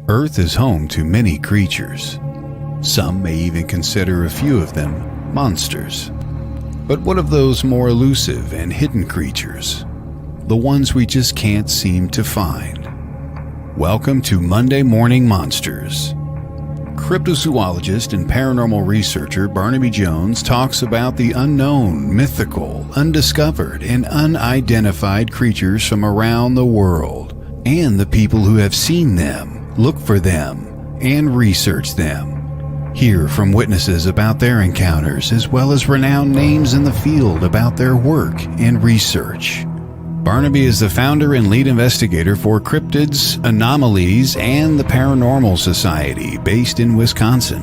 Earth is home to many creatures. Some may even consider a few of them monsters. But what of those more elusive and hidden creatures? The ones we just can't seem to find. Welcome to Monday Morning Monsters. Cryptozoologist and paranormal researcher Barnaby Jones talks about the unknown, mythical, undiscovered, and unidentified creatures from around the world, and the people who have seen them, look for them, and research them. Hear from witnesses about their encounters, as well as renowned names in the field about their work and research. Barnaby is the founder and lead investigator for Cryptids, Anomalies, and the Paranormal Society, based in Wisconsin.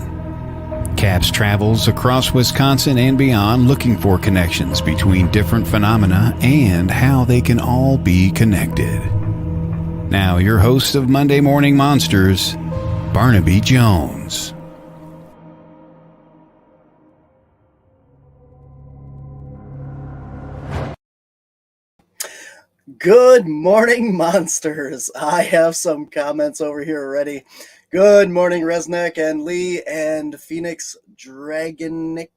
CAPS travels across Wisconsin and beyond looking for connections between different phenomena and how they can all be connected. Now, your host of Monday Morning Monsters, Barnaby Jones. Good morning, monsters. I have some comments over here already. Good morning, Resnick and Lee and Phoenix Draconic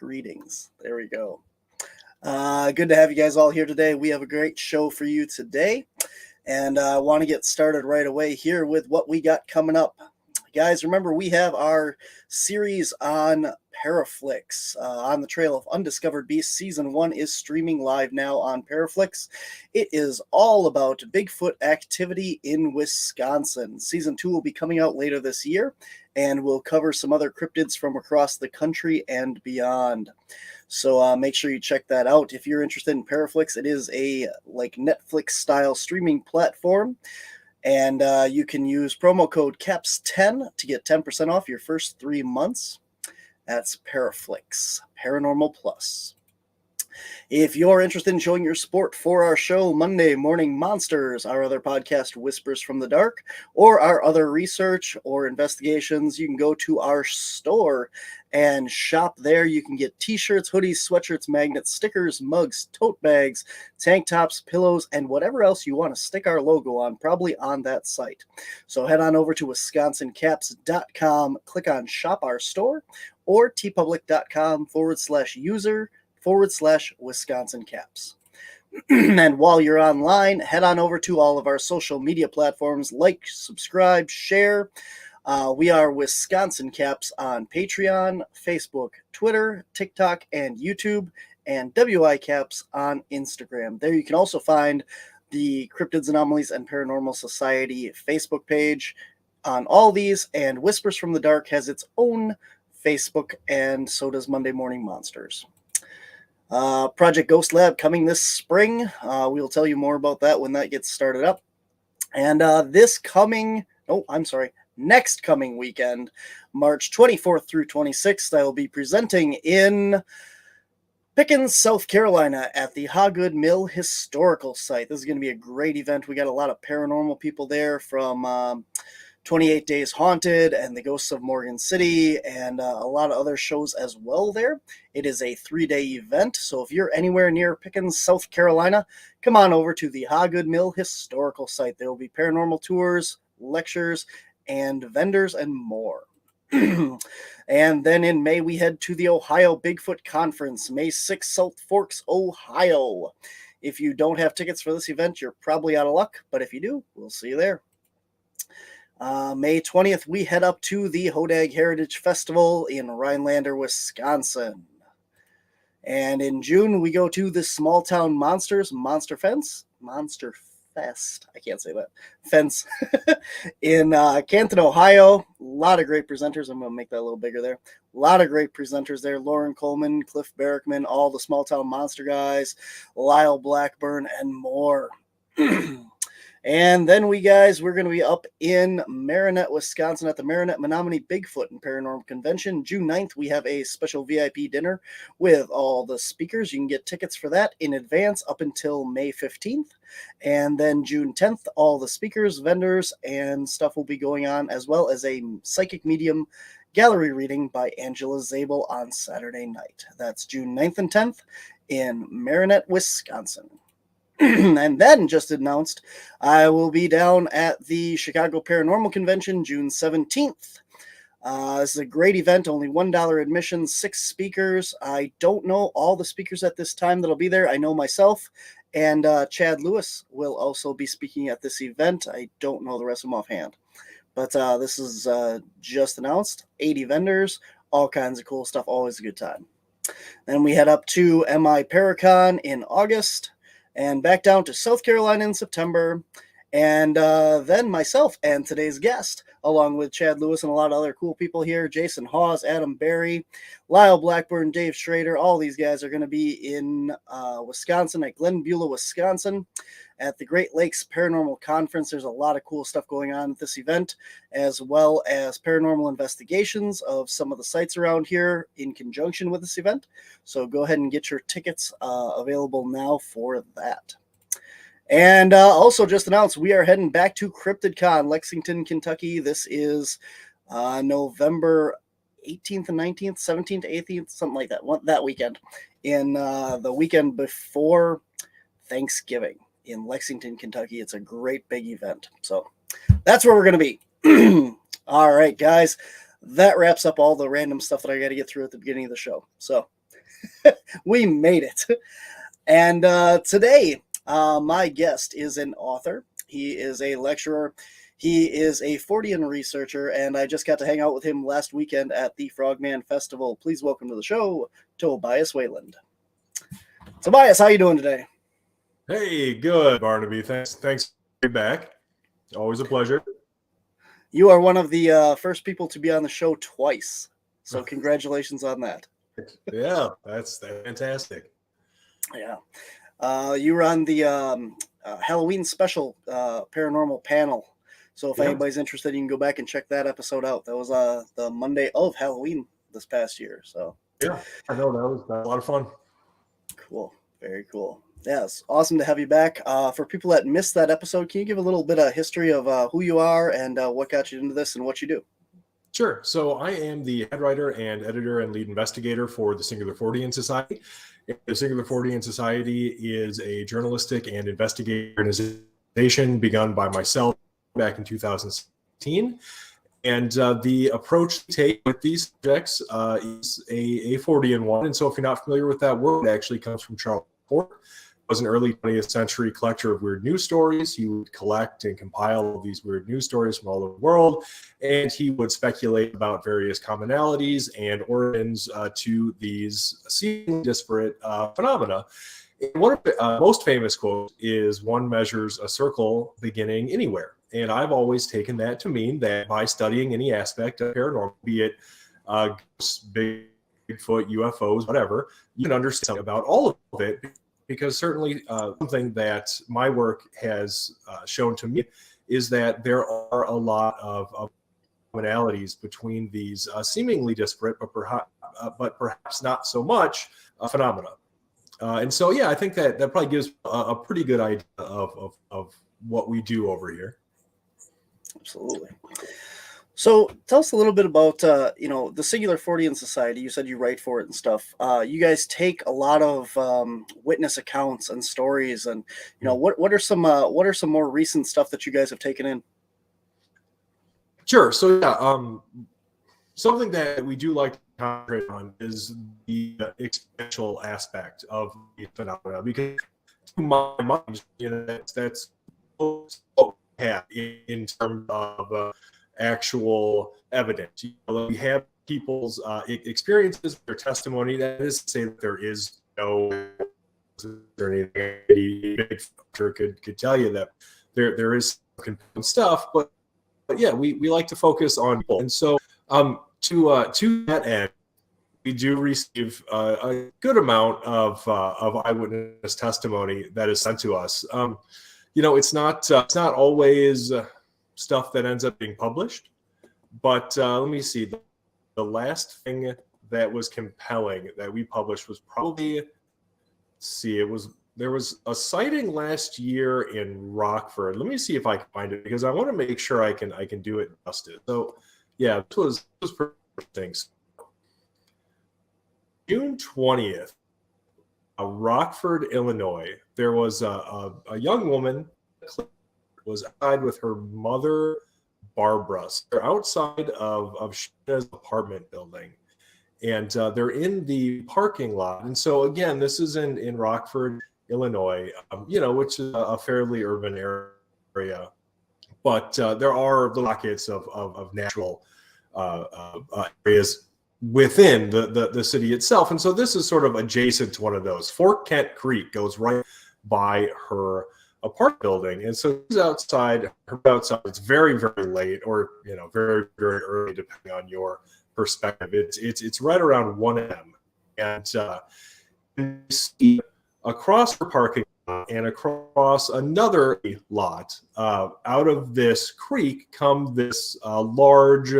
readings. There we go. Good to have you guys all here today. We have a great show for you today, and I want to get started right away here with what we got coming up. Guys, remember we have our series on Paraflix, on the Trail of Undiscovered Beasts. Season 1 is streaming live now on Paraflix. It is all about Bigfoot activity in Wisconsin. Season 2 will be coming out later this year, and we'll cover some other cryptids from across the country and beyond. So make sure you check that out. If you're interested in Paraflix, it is a Netflix-style streaming platform. And you can use promo code CAPS10 to get 10% off your first 3 months. That's Paraflix, Paranormal Plus. If you're interested in showing your support for our show, Monday Morning Monsters, our other podcast, Whispers from the Dark, or our other research or investigations, you can go to our store and shop there. You can get t-shirts, hoodies, sweatshirts, magnets, stickers, mugs, tote bags, tank tops, pillows, and whatever else you want to stick our logo on, probably on that site. So head on over to wisconsincaps.com, click on Shop Our Store, or tpublic.com/user/Wisconsin Caps. And while you're online, head on over to all of our social media platforms. Like, subscribe, share. We are Wisconsin Caps on Patreon, Facebook, Twitter, TikTok, and YouTube, and WI Caps on Instagram. There you can also find the Cryptids, Anomalies, and Paranormal Society Facebook page on all these, and Whispers from the Dark has its own Facebook, and so does Monday Morning Monsters. Project Ghost Lab coming this spring. We'll tell you more about that when that gets started up. And next coming weekend, March 24th through 26th, I will be presenting in Pickens, South Carolina at the Hagood Mill Historical Site. This is going to be a great event. We got a lot of paranormal people there from 28 Days Haunted and the Ghosts of Morgan City, and a lot of other shows as well there. It is a 3-day event, so if you're anywhere near Pickens, South Carolina, come on over to the Hagood Mill Historical Site. There will be paranormal tours, lectures, and vendors and more. And then in May, we head to the Ohio Bigfoot Conference, May 6th, South Forks, Ohio. If you don't have tickets for this event, you're probably out of luck, but if you do, we'll see you there. May 20th, we head up to the Hodag Heritage Festival in Rhinelander, Wisconsin. And in June, we go to the Small Town Monsters Monster Fest. I can't say that. Fence in Canton, Ohio. A lot of great presenters. I'm going to make that a little bigger there. A lot of great presenters there. Lauren Coleman, Cliff Barrickman, all the Small Town Monster guys, Lyle Blackburn, and more. And then we're going to be up in Marinette, Wisconsin at the Marinette Menominee Bigfoot and Paranormal Convention. June 9th, we have a special VIP dinner with all the speakers. You can get tickets for that in advance up until May 15th. And then June 10th, all the speakers, vendors, and stuff will be going on, as well as a psychic medium gallery reading by Angela Zabel on Saturday night. That's June 9th and 10th in Marinette, Wisconsin. And then just announced, I will be down at the Chicago Paranormal Convention June 17th. This is a great event, only $1 admission, 6 speakers. I don't know all the speakers at this time that'll be there. I know myself, and Chad Lewis will also be speaking at this event. I don't know the rest of them offhand. But this is just announced. 80 vendors, all kinds of cool stuff, always a good time. Then we head up to MI Paracon in August, and back down to South Carolina in September. And then myself and today's guest, along with Chad Lewis and a lot of other cool people here, Jason Hawes, Adam Barry, Lyle Blackburn, Dave Schrader, all these guys are going to be in Wisconsin, at Glen Beulah, Wisconsin, at the Great Lakes Paranormal Conference. There's a lot of cool stuff going on at this event, as well as paranormal investigations of some of the sites around here in conjunction with this event. So go ahead and get your tickets available now for that. And also just announced, we are heading back to CryptidCon, Lexington, Kentucky. This is November 18th and 19th, 17th, 18th, something like that, that weekend, in the weekend before Thanksgiving in Lexington, Kentucky. It's a great big event. So that's where we're going to be. All right, guys, that wraps up all the random stuff that I got to get through at the beginning of the show. So we made it. And today, my guest is an author. He is a lecturer. He is a Fortean researcher, and I just got to hang out with him last weekend at the Frogman Festival. Please welcome to the show, Tobias Wayland. Tobias, how you doing today? Hey, good, Barnaby. Thanks for being back. Always a pleasure. You are one of the first people to be on the show twice, so congratulations on that. Yeah, that's fantastic. Yeah. You were on the Halloween special paranormal panel. So if anybody's interested, you can go back and check that episode out. That was the Monday of Halloween this past year. So yeah, I know that was a lot of fun. Cool. Very cool. Yeah, it's awesome to have you back. For people that missed that episode, can you give a little bit of history of who you are and what got you into this and what you do? Sure. So I am the head writer and editor and lead investigator for the Singular Fortean Society. The Singular Fortean Society is a journalistic and investigative organization begun by myself back in 2016. And the approach we take with these subjects is a Fortean one. And so if you're not familiar with that word, it actually comes from Charles Fort. Was an early 20th century collector of weird news stories. He would collect and compile these weird news stories from all over the world, and he would speculate about various commonalities and origins to these seemingly disparate phenomena. And one of the most famous quotes is, "One measures a circle beginning anywhere." And I've always taken that to mean that by studying any aspect of paranormal, be it ghosts, Bigfoot, UFOs, whatever, you can understand about all of it. Because certainly something that my work has shown to me is that there are a lot of commonalities between these seemingly disparate, but perhaps not so much phenomena. And so, yeah, I think that probably gives a pretty good idea of what we do over here. Absolutely. So tell us a little bit about, the Singular Fortean Society. You said you write for it and stuff. You guys take a lot of witness accounts and stories, and what are some more recent stuff that you guys have taken in? Sure. So yeah, something that we do like to concentrate on is the experiential aspect of the phenomena, because to my mind, that's what we have in terms of actual evidence. We have people's experiences, their testimony. That is to say that there is no big factor could tell you that there is stuff, but yeah, we like to focus on people. And so to that end, we do receive a good amount of eyewitness testimony that is sent to us. It's not always stuff that ends up being published, but let me see. The last thing that was compelling that we published was probably, there was a sighting last year in Rockford. Let me see if I can find it, because I want to make sure I can do it justice. So yeah, this was pretty interesting. June 20th, Rockford, Illinois, there was a young woman was outside with her mother, Barbara. So they're outside of Shayna's apartment building, and they're in the parking lot. And so again, this is in Rockford, Illinois, which is a fairly urban area, but there are the pockets of natural areas within the city itself. And so this is sort of adjacent to one of those. Fort Kent Creek goes right by her apartment building. And so she's outside, it's very, very late, or, very, very early, depending on your perspective. It's right around 1 a.m. And you see across her parking lot and across another lot, out of this creek come this large,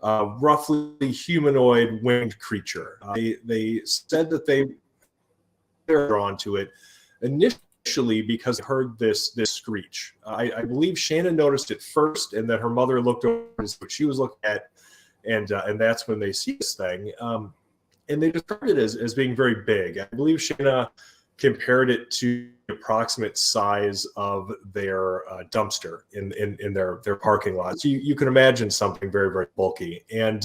roughly humanoid winged creature. They said that they're drawn to it initially because they heard this screech. I believe Shayna noticed it first, and then her mother looked over and what she was looking at, and that's when they see this thing. And they described it as being very big. I believe Shayna compared it to the approximate size of their dumpster in their parking lot. So you can imagine something very, very bulky. And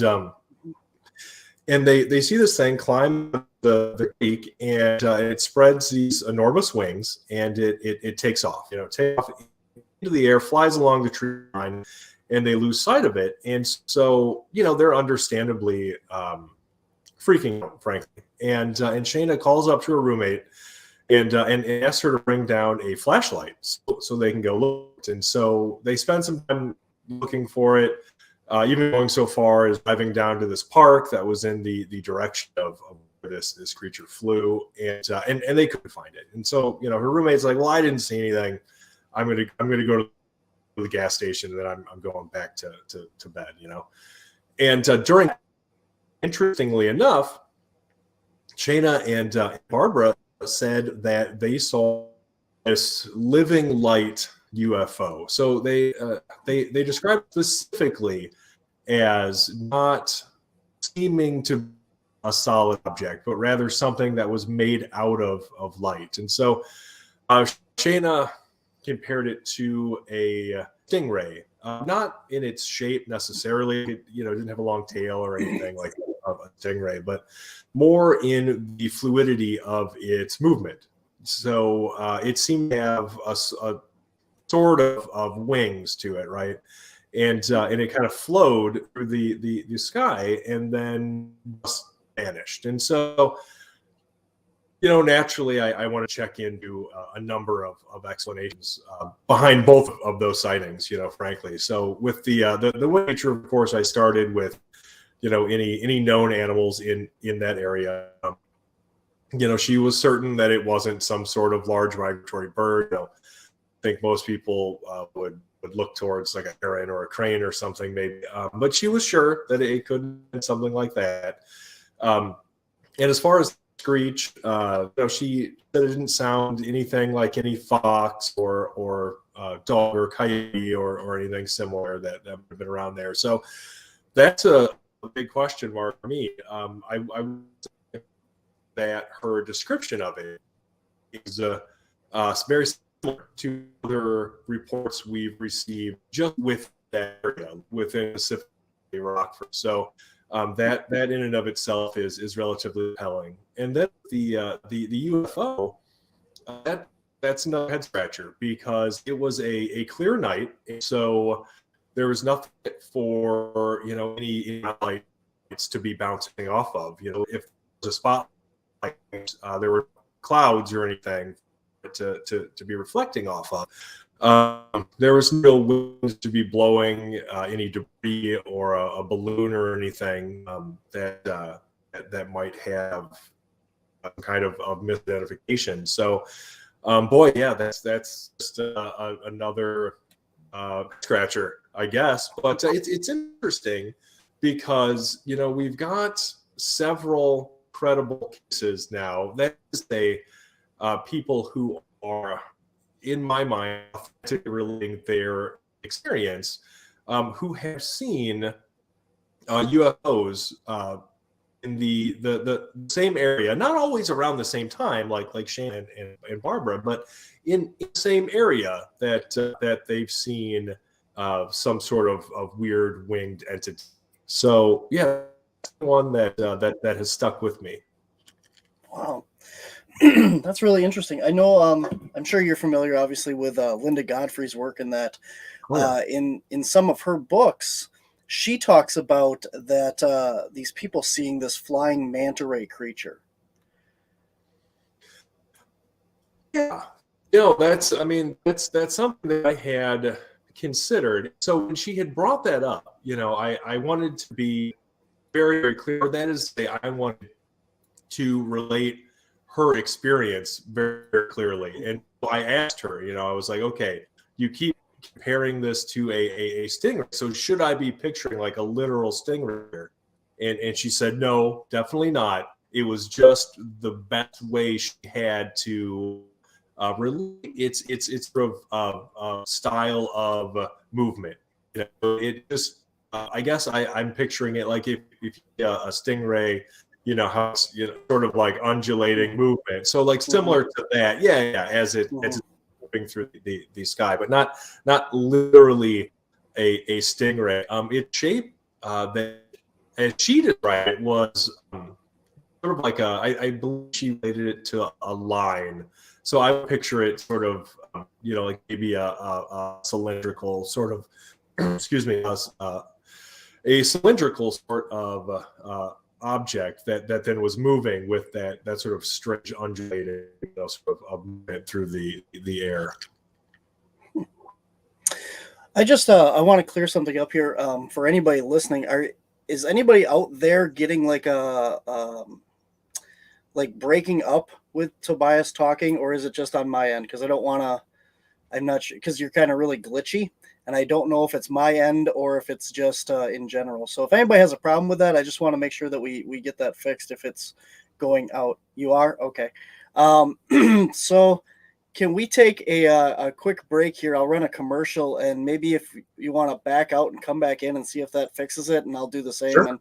they see this thing climb the creek, and it spreads these enormous wings, and it takes off. Takes off into the air, flies along the tree line, and they lose sight of it. And so they're understandably freaking out, frankly. And Shayna calls up to her roommate and asks her to bring down a flashlight so they can go look. And so they spend some time looking for it, even going so far as driving down to this park that was in the direction of where this creature flew, and they couldn't find it. And so her roommate's like, well, I didn't see anything. I'm gonna go to the gas station, and then I'm going back to bed. And interestingly enough, Shayna and Barbara said that they saw this living light UFO. So they described specifically as not seeming to be a solid object, but rather something that was made out of light. And so Shayna compared it to a stingray, not in its shape necessarily. It didn't have a long tail or anything like a stingray, but more in the fluidity of its movement. So it seemed to have a sort of wings to it, right? And it kind of flowed through the sky and then just vanished. And so naturally, I want to check into a number of explanations behind both of those sightings, frankly. So with the wing nature, of course, I started with, any known animals in that area. She was certain that it wasn't some sort of large migratory bird. I think most people would look towards like a heron or a crane or something maybe. But she was sure that it could be something like that. And as far as screech, she said it didn't sound anything like any fox or dog or coyote or anything similar that would have been around there. So that's a big question mark for me. I would say that her description of it is very similar to other reports we've received just with that area within Pacific Rockford. So that in and of itself is relatively compelling. And then the UFO, that's another head scratcher because it was a clear night, so there was nothing for any lights to be bouncing off of. If there's a spotlight, there were clouds or anything to be reflecting off of. There was no winds to be blowing any debris or a balloon or anything that might have some kind of misidentification. So, that's just another scratcher, I guess. But it's interesting because we've got several credible cases now. That is people who are, in my mind, authentically relating their experience, who have seen UFOs in the same area, not always around the same time, like Shane and Barbara, but in the same area that they've seen some sort of weird winged entity. So yeah, that's one that has stuck with me. Wow. That's really interesting. I know, I'm sure you're familiar, obviously, with Linda Godfrey's work in that. In some of her books, she talks about that these people seeing this flying manta ray creature. Yeah, that's something that I had considered. So when she had brought that up, I wanted to be very, very clear. That is, I wanted to relate her experience very, very clearly. And I asked her, I was like, okay, you keep comparing this to a stingray. So should I be picturing like a literal stingray? And she said, no, definitely not. It was just the best way she had to relate its sort of style of movement. It just, I guess I'm picturing it like if a stingray, how it's sort of like undulating movement. So like similar to that, as it's moving through the sky, but not literally a stingray. Its shape that, as she described it, was sort of like I believe she related it to a line. So I would picture it sort of like maybe a cylindrical sort of excuse me, a cylindrical sort of object that then was moving with that sort of strange undulating sort of movement through the air. I just I want to clear something up here for anybody listening. Is anybody out there getting like like breaking up with Tobias talking, or is it just on my end? Because I don't want to. I'm not sure, because you're kind of really glitchy, and I don't know if it's my end or if it's just in general. So if anybody has a problem with that, I just want to make sure that we get that fixed if it's going out. You are? Okay. So can we take a quick break here? I'll run a commercial, and maybe if you want to back out and come back in and see if that fixes it, and I'll do the same. Sure.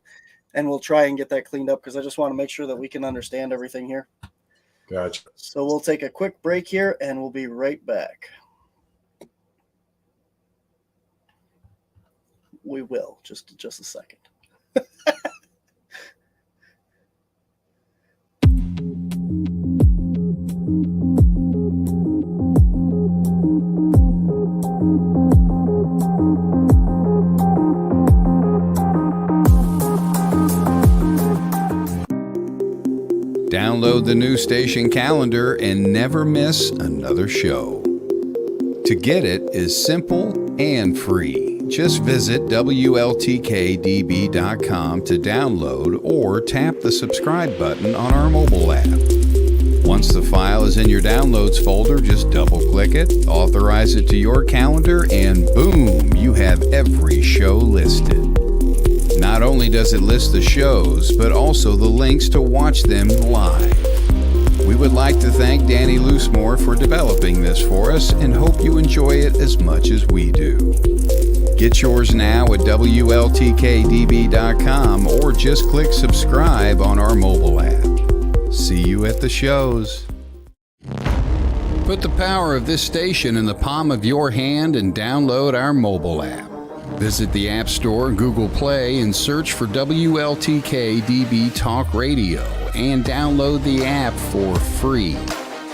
And we'll try and get that cleaned up, because I just want to make sure that we can understand everything here. Gotcha. So we'll take a quick break here, and we'll be right back. We will, just a second. Download the new station calendar and never miss another show. To get it is simple and free. Just visit WLTK-DB.com to download or tap the subscribe button on our mobile app. Once the file is in your downloads folder, just double-click it, authorize it to your calendar, and boom, you have every show listed. Not only does it list the shows, but also the links to watch them live. We would like to thank Danny Loosemore for developing this for us and hope you enjoy it as much as we do. Get yours now at WLTK-DB.com or just click subscribe on our mobile app. See you at the shows. Put the power of this station in the palm of your hand and download our mobile app. Visit the App Store, Google Play, and search for WLTK-DB Talk Radio and download the app for free.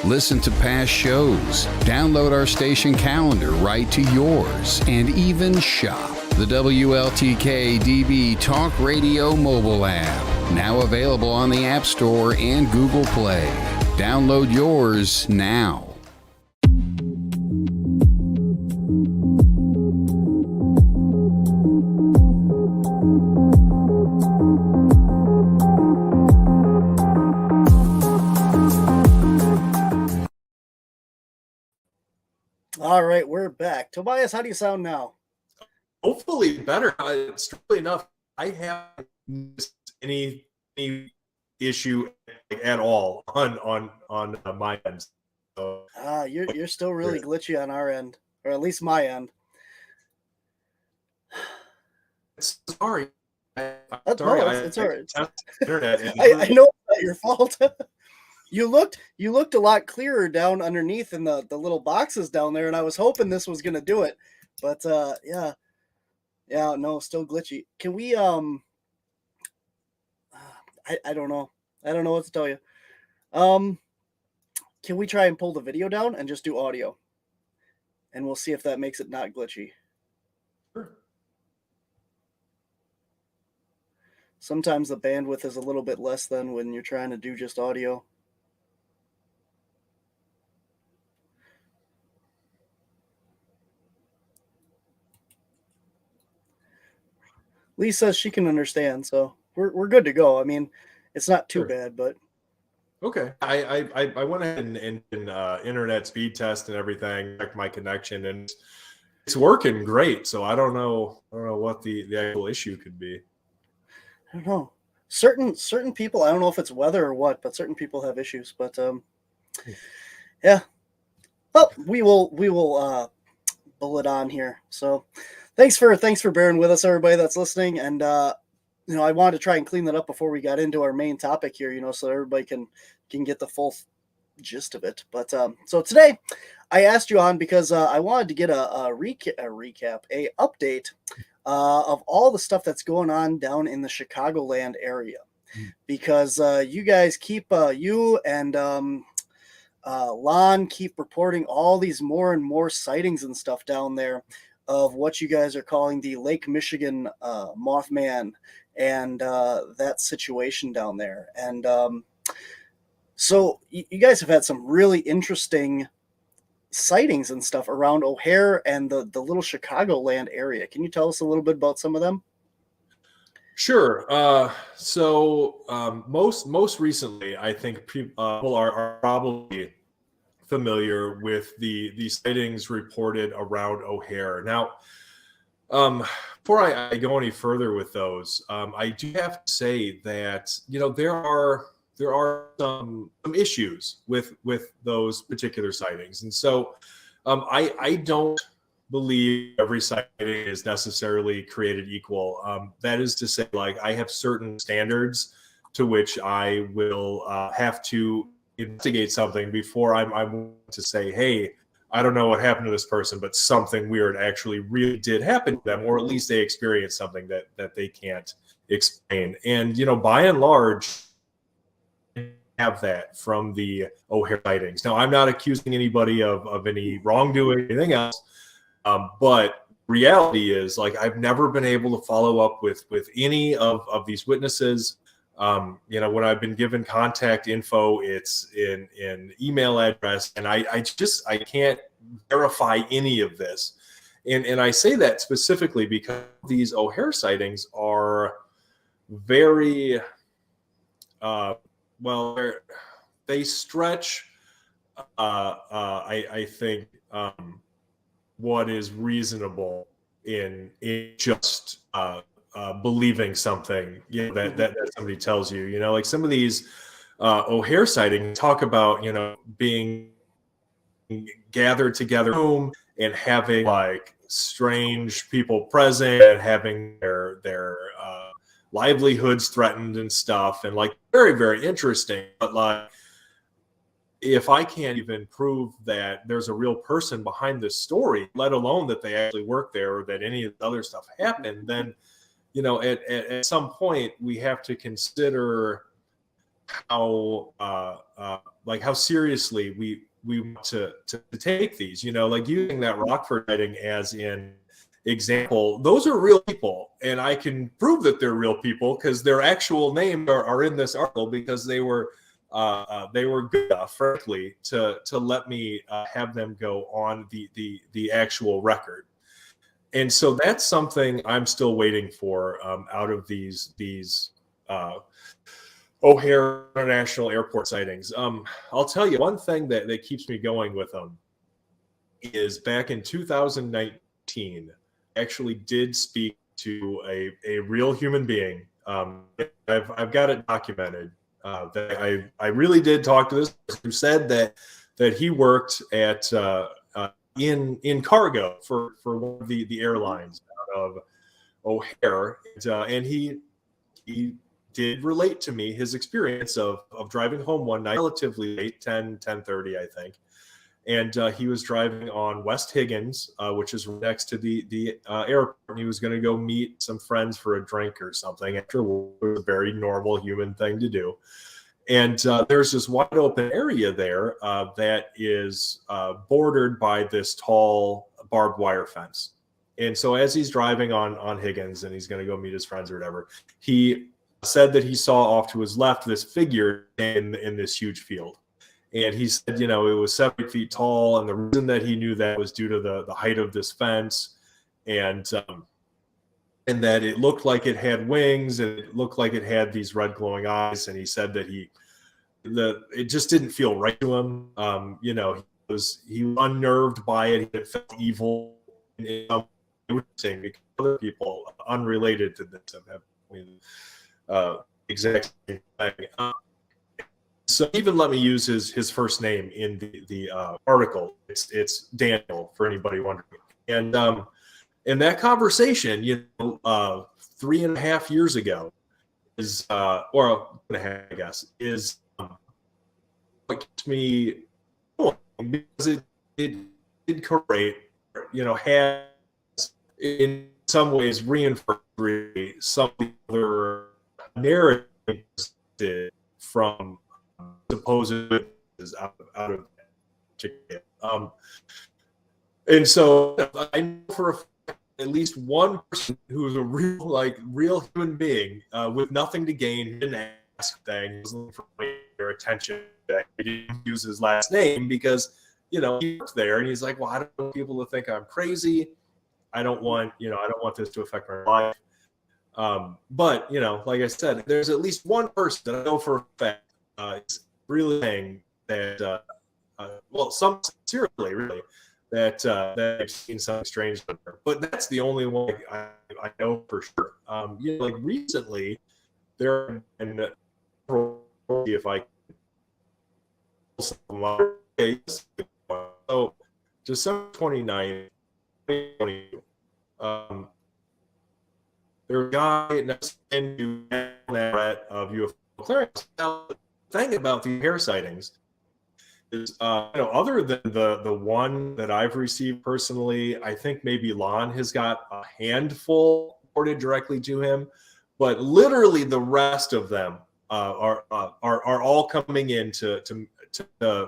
Listen to past shows, download our station calendar right to yours, and even shop. The WLTK-DB Talk Radio mobile app, now available on the App Store and Google Play. Download yours now. All right, we're back. Tobias, how do you sound now? Hopefully better. Strangely enough, I haven't missed any issue at all on my end. So, you're still really glitchy on our end, or at least my end. Sorry. It's all right. test the internet. And I know it's not your fault. You looked a lot clearer down underneath in the little boxes down there, and I was hoping this was gonna do it. But yeah, no, still glitchy. Can we I don't know. I don't know what to tell you. Can we try and pull the video down and just do audio? And we'll see if that makes it not glitchy. Sure. Sometimes the bandwidth is a little bit less than when you're trying to do just audio. Lee says she can understand, so we're good to go. I mean, it's not too bad, but okay. I went ahead and internet speed test and everything, checked my connection, and it's working great. So I don't know what the actual issue could be. I don't know. Certain people, I don't know if it's weather or what, but certain people have issues. But yeah. Well, we will bullet on here. So thanks for bearing with us, everybody that's listening. And I wanted to try and clean that up before we got into our main topic here, so everybody can get the full gist of it. But so today I asked you on because I wanted to get a recap, a update of all the stuff that's going on down in the Chicagoland area, because you guys keep you and Lon keep reporting all these more and more sightings and stuff down there of what you guys are calling the Lake Michigan Mothman and that situation down there. And so you guys have had some really interesting sightings and stuff around O'Hare and the little Chicagoland area. Can you tell us a little bit about some of them? Sure. So most recently, I think people are probably familiar with the sightings reported around O'Hare. Now, before I go any further with those, I do have to say that there are some issues with those particular sightings, and so I don't believe every sighting is necessarily created equal. That is to say, like, I have certain standards to which I will have to investigate something before I'm willing to say, hey, I don't know what happened to this person, but something weird actually really did happen to them, or at least they experienced something that they can't explain. And, by and large, have that from the O'Hare sightings. Now, I'm not accusing anybody of any wrongdoing or anything else, but reality is, like, I've never been able to follow up with any of these witnesses. When I've been given contact info, it's in email address, and I can't verify any of this. And I say that specifically because these O'Hare sightings are very, they stretch, I think, what is reasonable in just believing something that somebody tells you. Like some of these O'Hare sightings talk about being gathered together in a room and having like strange people present and having their livelihoods threatened and stuff, and like very, very interesting. But like, if I can't even prove that there's a real person behind this story, let alone that they actually work there or that any of the other stuff happened, then at some point we have to consider how seriously we want to take these. Like using that Rockford sighting as an example, those are real people, and I can prove that they're real people because their actual names are in this article, because they were good enough, frankly, to let me have them go on the actual record. And so that's something I'm still waiting for out of these O'Hare International Airport sightings. I'll tell you one thing that keeps me going with them is back in 2019, I actually did speak to a real human being. I've got it documented. That I really did talk to this person who said that he worked at in cargo for one of the airlines out of O'Hare, and he he did relate to me his experience of driving home one night relatively late, 10:30, I think. And he was driving on West Higgins, which is next to the airport. And he was going to go meet some friends for a drink or something after work. It was a very normal human thing to do. And there's this wide open area there that is bordered by this tall barbed wire fence. And so as he's driving on Higgins and he's going to go meet his friends or whatever, he said that he saw off to his left this figure in this huge field. And he said, it was 7 feet tall. And the reason that he knew that was due to the height of this fence and that it looked like it had wings and it looked like it had these red glowing eyes. And he said that it just didn't feel right to him. He was unnerved by it. He felt evil. Because other people unrelated to this have exact same thing. So even let me use his first name in the article. It's Daniel, for anybody wondering. And in that conversation, 3.5 years ago is or 1.5, I guess, is what keeps me going, because it did correlate, has in some ways reinforced some of the other narratives from supposed out of it. And so I know for a fact at least one person who was a real human being with nothing to gain, he didn't ask things, looking for their attention. He didn't use his last name because he worked there, and he's like, well, I don't want people to think I'm crazy. I don't want this to affect my life. But like I said, there's at least one person that I know for a fact is really saying that, some sincerely, really, that I've seen something strange there. But that's the only one I know for sure. Recently, there have been, see if I can, so December 29th, 2022, there was a guy next to that of UFO clearance. Now, the thing about the air sightings is, other than the one that I've received personally, I think maybe Lon has got a handful reported directly to him, but literally the rest of them are all coming in to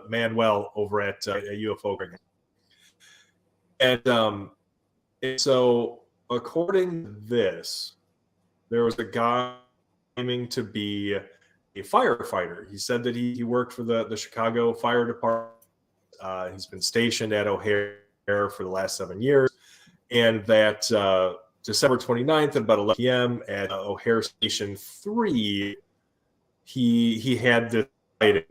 Manuel over at UFO. And so, according to this, there was a guy claiming to be a firefighter. He said that he worked for the Chicago Fire Department. He's been stationed at O'Hare for the last 7 years. And that December 29th at about 11 p.m. at O'Hare Station 3, he had this sighting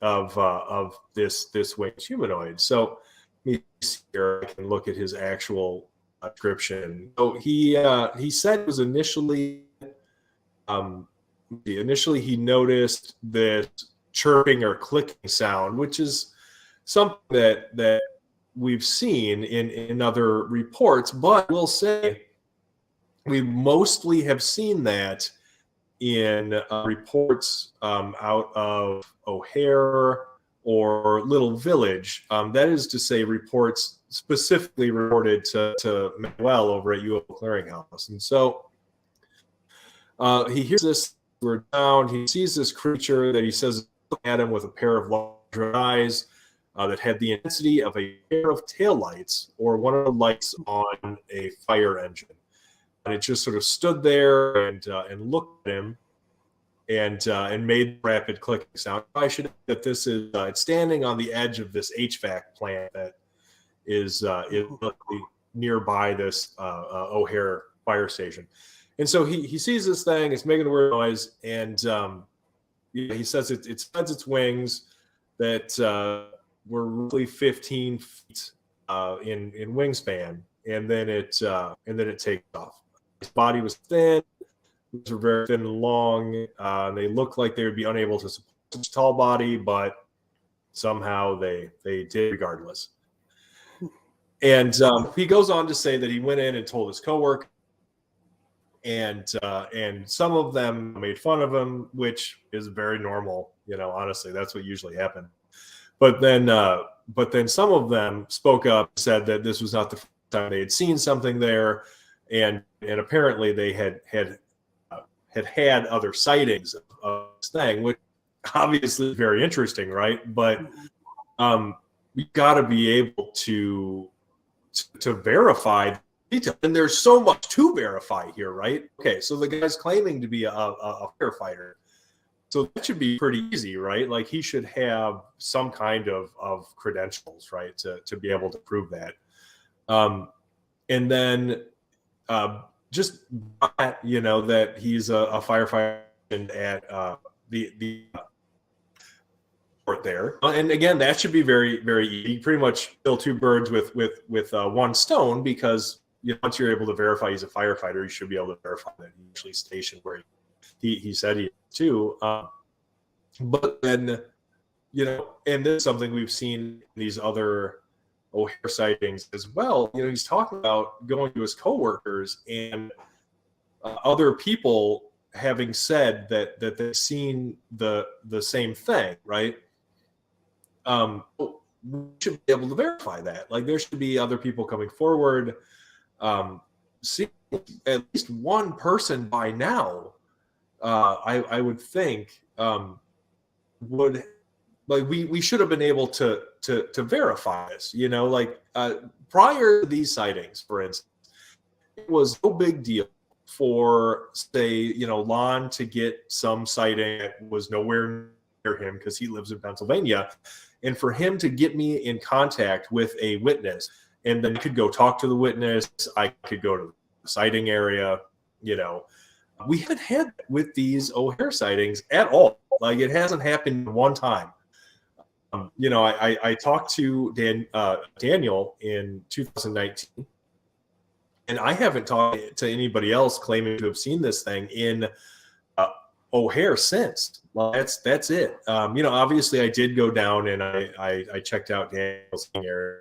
of this winged humanoid. So let me see here. I can look at his actual description. So he said it was initially he noticed this chirping or clicking sound, which is something that we've seen in other reports, but we'll say we mostly have seen that in reports out of O'Hare or Little Village. That is to say, reports specifically reported to Manuel over at UFO Clearinghouse. And so he hears this, we're down, he sees this creature that he says looking at him with a pair of large eyes that had the intensity of a pair of taillights or one of the lights on a fire engine. And it just sort of stood there and looked at him and made rapid clicking sound. I should add that this is it's standing on the edge of this HVAC plant that is nearby this O'Hare fire station. And so he sees this thing, it's making a weird noise, and he says it spreads its wings that were roughly 15 feet in wingspan, and then it takes off. His body was thin, these were very thin and long. They looked like they would be unable to support such a tall body, but somehow they did regardless. And he goes on to say that he went in and told his coworker, and some of them made fun of him, which is very normal. Honestly, that's what usually happens. But then some of them spoke up, said that this was not the first time they had seen something there, and apparently they had other sightings of this thing, which obviously is very interesting, right? But we've got to be able to verify detail, and there's so much to verify here, right? Okay, so the guy's claiming to be a firefighter, so that should be pretty easy, right? Like, he should have some kind of credentials, right, to be able to prove that. And then just that, that he's a firefighter at the port there. And again, that should be very, very easy. Pretty much kill two birds with one stone, because once you're able to verify he's a firefighter, you should be able to verify that he's actually stationed where he said he is too. But then, and this is something we've seen in these other O'Hare sightings as well. He's talking about going to his coworkers and other people having said that they've seen the same thing, right? We should be able to verify that. Like, there should be other people coming forward. See at least one person by now, I would think, would, like, we should have been able to verify this. Prior to these sightings, for instance, it was no big deal for, say, Lon to get some sighting that was nowhere near him because he lives in Pennsylvania, and for him to get me in contact with a witness, and then I could go talk to the witness. I could go to the sighting area. We haven't had that with these O'Hare sightings at all. Like, it hasn't happened one time. I talked to Daniel in 2019, and I haven't talked to anybody else claiming to have seen this thing in O'Hare since. Well, that's it. Obviously I did go down and I checked out Daniel's area.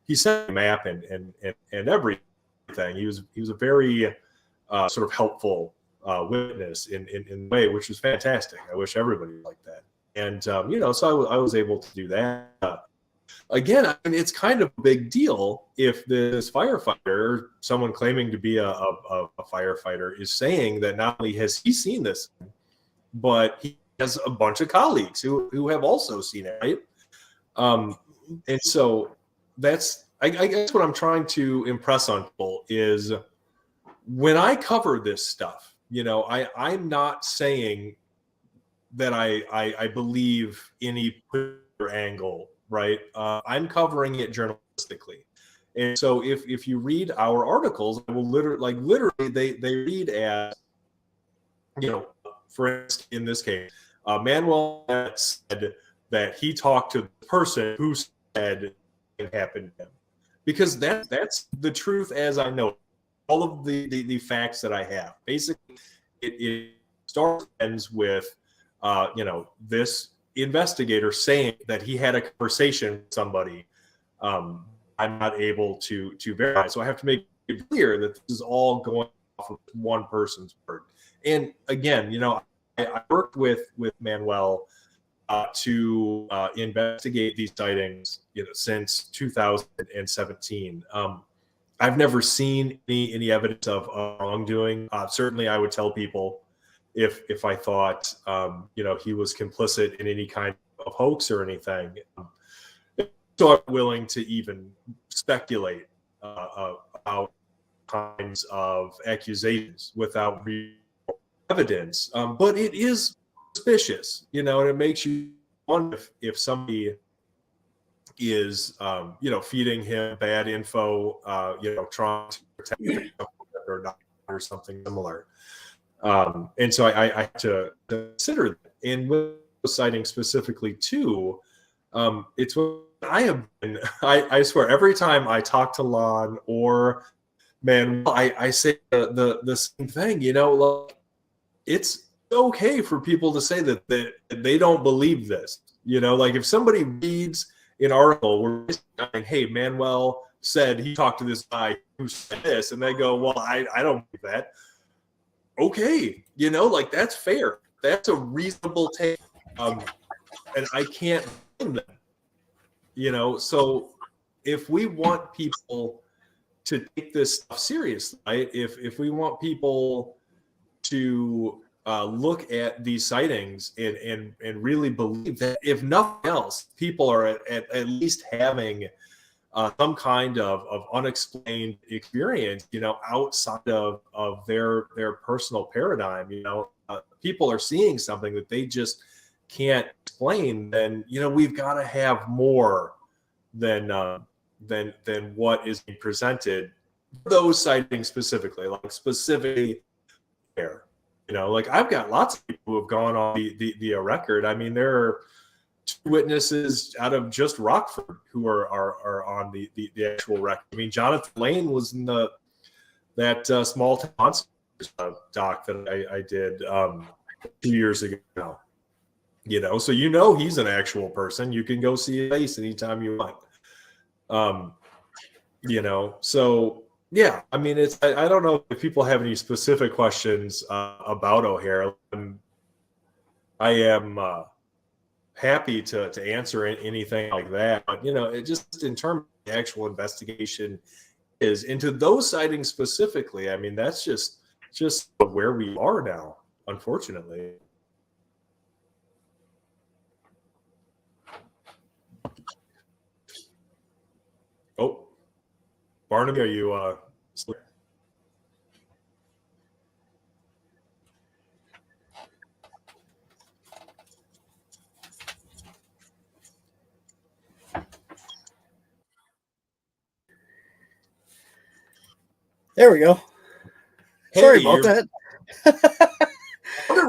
He sent a map and everything. He was a very sort of helpful witness in a way, which was fantastic. I wish everybody was like that. And so I was able to do that. Again, I mean, it's kind of a big deal if this firefighter, someone claiming to be a firefighter, is saying that not only has he seen this, but he has a bunch of colleagues who have also seen it, right? And so I guess what I'm trying to impress on people is, when I cover this stuff, I'm not saying that I believe any particular angle, right? I'm covering it journalistically. And so if you read our articles, I will literally they read as, for instance, in this case, Manuel said that he talked to the person who said it happened to him, because that's the truth as I know it. All of the facts that I have. Basically, it starts and ends with this investigator saying that he had a conversation with somebody. I'm not able to verify, so I have to make it clear that this is all going off of one person's word. And again, I worked with Manuel to investigate these sightings, since 2017. I've never seen any evidence of wrongdoing. Certainly, I would tell people if I thought he was complicit in any kind of hoax or anything. So I'm willing to even speculate about kinds of accusations without real evidence. But it is suspicious, and it makes you wonder if somebody is feeding him bad info, trying to protect him or something similar. And so I have to consider that. And with citing specifically too, it's what I have been. I swear, every time I talk to Lon or Manuel, I say the same thing. It's okay for people to say that they don't believe this. Like, if somebody reads an article where it's saying, hey, Manuel said he talked to this guy who said this, and they go, well, I don't believe that. okay, you know, like that's fair. That's a reasonable take. And I can't blame them, you know. So if we want people to take this stuff seriously, right? If we want people to look at these sightings and really believe that, if nothing else, people are at least having some kind of unexplained experience, you know, outside of their personal paradigm. You know, people are seeing something that they just can't explain. Then, you know, we've got to have more than what is being presented. Those sightings specifically, like specifically there. You know, like I've got lots of people who have gone on the record. I mean, there are 2 witnesses out of just Rockford who are on the actual record. I mean, Jonathan Lane was in that small town monsters doc that I did 2 years ago now. You know, so you know he's an actual person. You can go see his face anytime you want. You know, so yeah, I mean, I don't know if people have any specific questions about O'Hare. I am happy to answer anything like that. But, you know, it just in terms of the actual investigation is into those sightings specifically. I mean, that's just where we are now, unfortunately. Oh, Barnaby, are you sleeping? There we go. Hey, Sorry about that.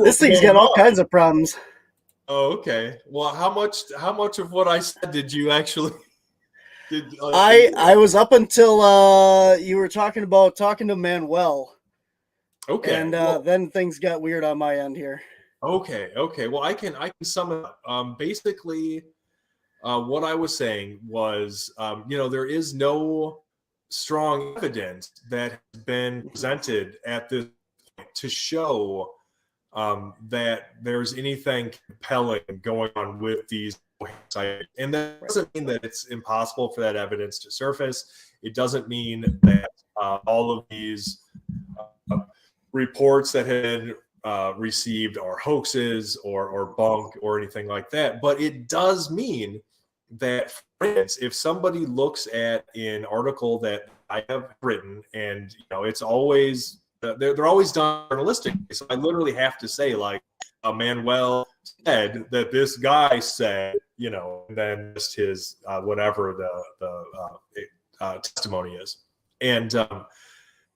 This thing's got all kinds of problems. Oh, okay. Well, how much of what I said did you actually did? I was up until you were talking to Manuel. Okay. And well, then things got weird on my end here. Okay. Well, I can sum it up. Basically, what I was saying was, you know, there is no strong evidence that has been presented at this point to show that there's anything compelling going on with these sites. And that doesn't mean that it's impossible for that evidence to surface. It doesn't mean that all of these reports that had received are hoaxes or bunk or anything like that. But it does mean that, for instance, if somebody looks at an article that I have written, and you know, it's always they're always done journalistically. So I literally have to say, like, Manuel said that this guy said, you know, and then just his whatever the testimony is, and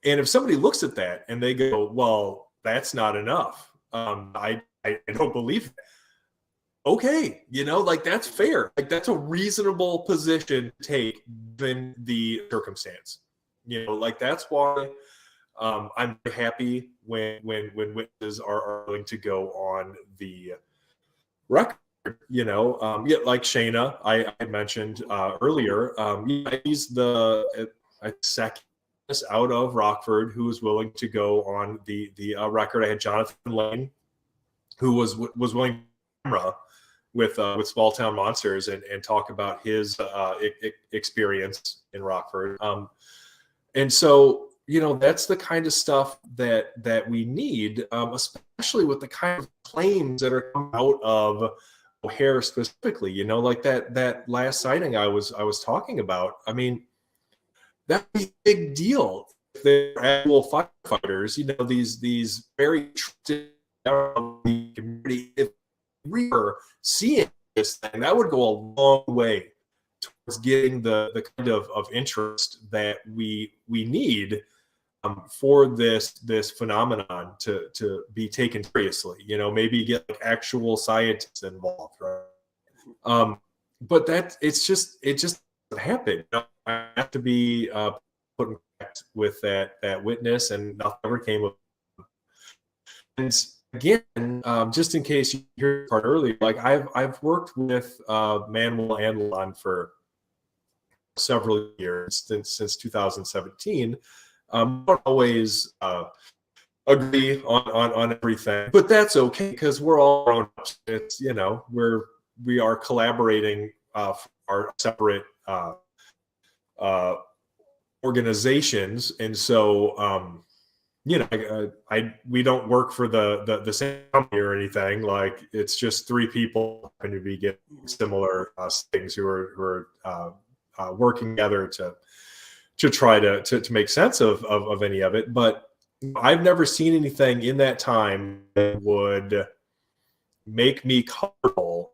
if somebody looks at that and they go, well, that's not enough, I don't believe it. Okay, you know, like that's fair. Like that's a reasonable position to take given the circumstance. You know, like that's why I'm happy when witnesses are willing to go on the record. You know, yeah, like Shayna, I mentioned earlier. He's the second out of Rockford who was willing to go on the record. I had Jonathan Lane, who was willing to camera with Small Town Monsters and talk about his experience in Rockford. And so, you know, that's the kind of stuff that we need, especially with the kind of claims that are coming out of O'Hare specifically. You know, like that last sighting I was talking about. I mean, that'd be a big deal if they're actual firefighters. You know, these very trusted the community. If we were seeing this thing, that would go a long way towards getting the kind of interest that we need for this phenomenon to be taken seriously. You know, maybe get like actual scientists involved, right? But it just doesn't happen. You know, I have to be put in contact with that witness, and nothing ever came of it. And again, just in case you heard part earlier, like I've worked with Manuel and Lon for several years since 2017. Don't always agree on everything, but that's okay because we're all grown ups. It's, you know, we are collaborating for our separate uh, organizations, and so you know, we don't work for the same company or anything. Like, it's just three people happen to be getting similar things who are working together to try to make sense of any of it. But I've never seen anything in that time that would make me comfortable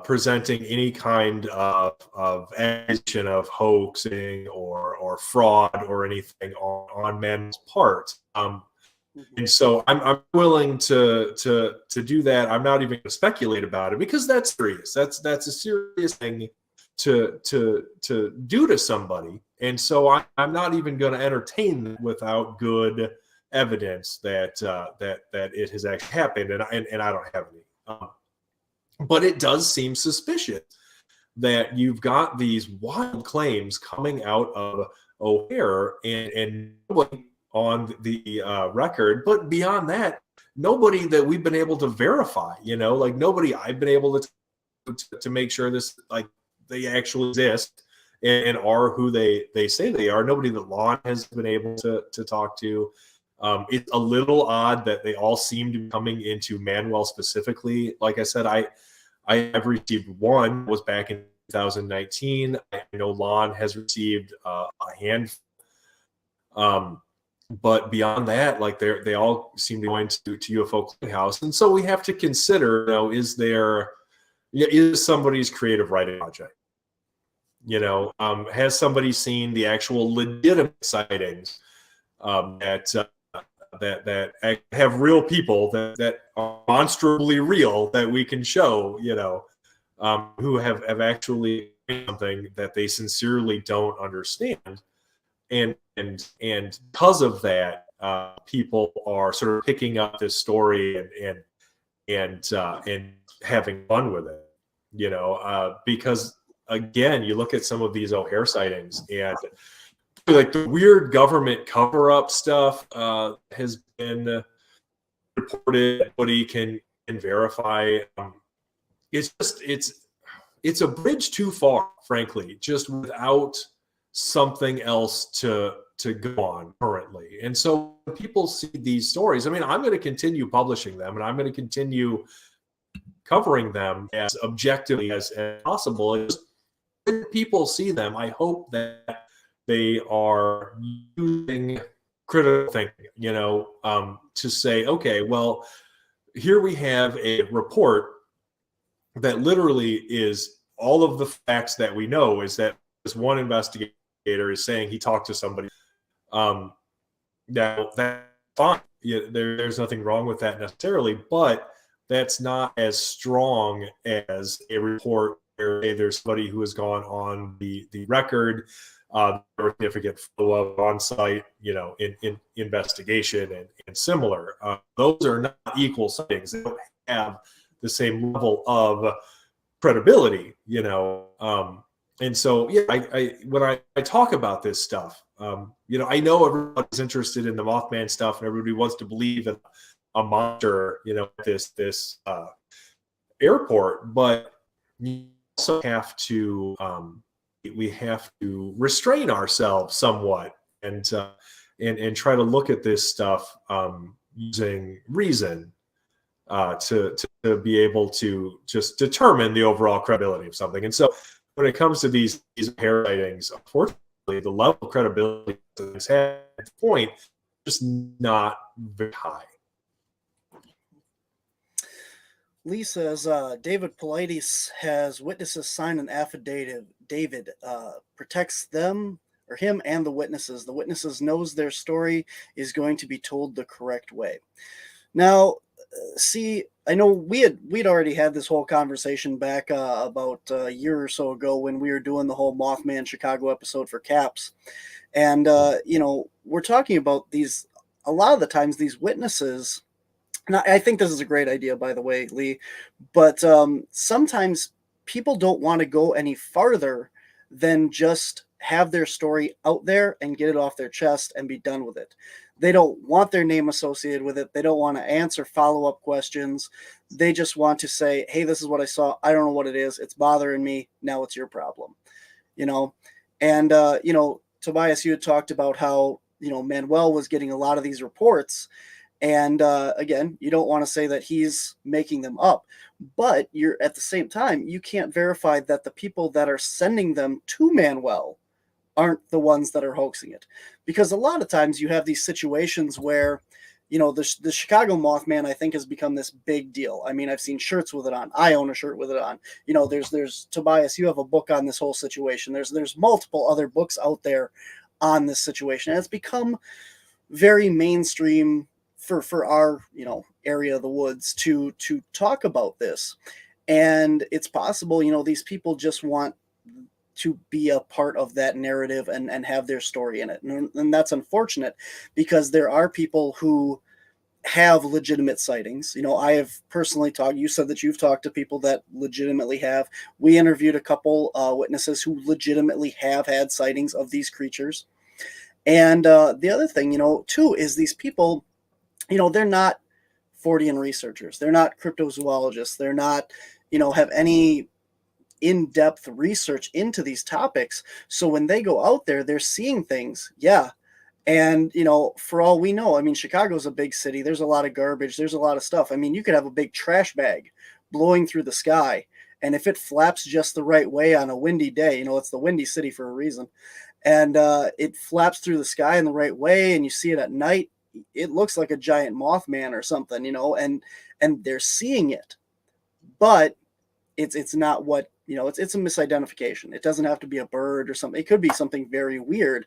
presenting any kind of accusation of hoaxing or fraud or anything on men's part. And so I'm willing to do that. I'm not even going to speculate about it because that's serious. That's a serious thing to do to somebody. And so I'm not even going to entertain that without good evidence that it has actually happened, and I don't have any. But it does seem suspicious that you've got these wild claims coming out of O'Hare and nobody on the record. But beyond that, nobody that we've been able to verify, you know, like nobody I've been able to make sure this, like, they actually exist and are who they say they are. Nobody that Lon has been able to talk to. It's a little odd that they all seem to be coming into Manuel specifically. Like I said, I have received one, was back in 2019. I know Lon has received a handful. But beyond that, like, they all seem to be going to UFO Clearinghouse. And so we have to consider, you know, is somebody's creative writing project? You know, has somebody seen the actual legitimate sightings that have real people that are monstrably real that we can show, you know, who have actually something that they sincerely don't understand, and because of that, people are sort of picking up this story and having fun with it, you know, because again, you look at some of these O'Hare sightings and like the weird government cover-up stuff has been reported. Nobody can verify. It's a bridge too far, frankly, just without something else to go on currently. And so when people see these stories, I mean, I'm going to continue publishing them and I'm going to continue covering them as objectively as possible. When people see them, I hope that they are using critical thinking, you know, to say, okay, well, here we have a report that literally is all of the facts that we know is that this one investigator is saying he talked to somebody. Now, that's fine. Yeah, there's nothing wrong with that necessarily, but that's not as strong as a report where, hey, there's somebody who has gone on the record, significant follow-up on site, you know, in investigation and similar. Those are not equal sightings. They don't have the same level of credibility, you know. And so, yeah, when I talk about this stuff, you know, I know everybody's interested in the Mothman stuff and everybody wants to believe in a monster, you know, this airport, but you also have to we have to restrain ourselves somewhat and try to look at this stuff using reason to be able to just determine the overall credibility of something. And so when it comes to these hair sightings, unfortunately, the level of credibility is at this point just not very high. Lee says David Paulides has witnesses sign an affidavit. David protects them or him and the witnesses. The witnesses knows their story is going to be told the correct way. Now, see, I know we'd already had this whole conversation back about a year or so ago when we were doing the whole Mothman Chicago episode for Caps, and you know, we're talking about these. A lot of the times, these witnesses. And I think this is a great idea, by the way, Lee, but sometimes people don't want to go any farther than just have their story out there and get it off their chest and be done with it. They don't want their name associated with it. They don't want to answer follow-up questions. They just want to say, hey, this is what I saw. I don't know what it is. It's bothering me. Now it's your problem. And, Tobias, you had talked about how, Manuel was getting a lot of these reports. And again, you don't want to say that he's making them up, but you're at the same time, you can't verify that the people that are sending them to Manuel aren't the ones that are hoaxing it. Because a lot of times you have these situations where, the Chicago Mothman, I think, has become this big deal. I mean, I've seen shirts with it on. I own a shirt with it on. There's Tobias, you have a book on this whole situation. There's multiple other books out there on this situation. And it's become very mainstream for our, area of the woods to talk about this. And it's possible, these people just want to be a part of that narrative and have their story in it. And that's unfortunate, because there are people who have legitimate sightings. I have personally talked, you said that you've talked to people that legitimately have. We interviewed a couple witnesses who legitimately have had sightings of these creatures. And the other thing, too, is these people, they're not Fortean researchers. They're not cryptozoologists. They're not, have any in-depth research into these topics. So when they go out there, they're seeing things. Yeah. And, for all we know, I mean, Chicago's a big city. There's a lot of garbage. There's a lot of stuff. I mean, you could have a big trash bag blowing through the sky. And if it flaps just the right way on a windy day, it's the windy city for a reason. And it flaps through the sky in the right way, and you see it at night, it looks like a giant Mothman or something, and they're seeing it. But it's not what, it's a misidentification. It doesn't have to be a bird or something. It could be something very weird.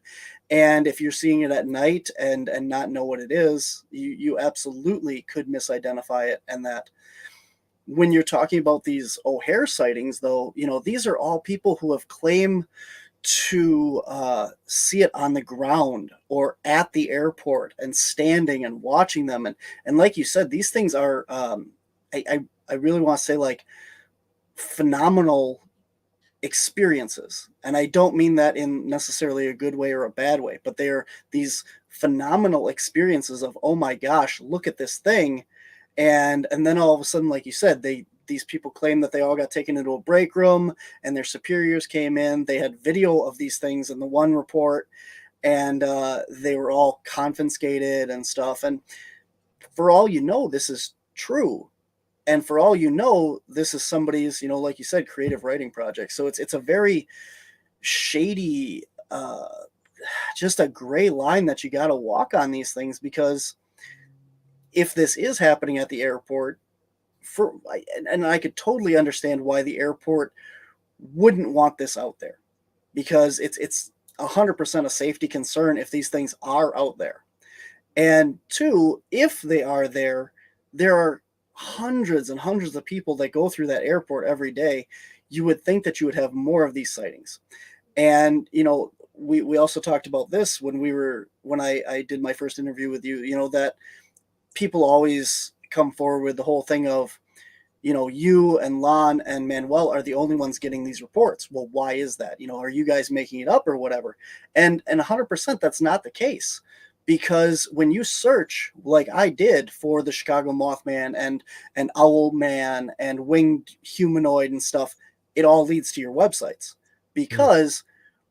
And if you're seeing it at night and not know what it is, you absolutely could misidentify it. And that when you're talking about these O'Hare sightings, though, these are all people who have claimed to see it on the ground or at the airport and standing and watching them. And like you said, these things are, I really want to say, like, phenomenal experiences. And I don't mean that in necessarily a good way or a bad way, but they are these phenomenal experiences of, oh my gosh, look at this thing. And then all of a sudden, like you said, these people claim that they all got taken into a break room and their superiors came in. They had video of these things in the one report, and they were all confiscated and stuff. And for all you know, this is true. And for all you know, this is somebody's, like you said, creative writing project. So it's a very shady, just a gray line that you got to walk on these things, because if this is happening at the airport, and I could totally understand why the airport wouldn't want this out there, because it's 100% a safety concern if these things are out there. And two, if they are there are hundreds and hundreds of people that go through that airport every day. You would think that you would have more of these sightings. And, we also talked about this when I did my first interview with you, that people always come forward with the whole thing of, you and Lon and Manuel are the only ones getting these reports. Well, why is that? Are you guys making it up or whatever? And 100% that's not the case. Because when you search, like I did, for the Chicago Mothman and Owl Man and winged humanoid and stuff, it all leads to your websites. Because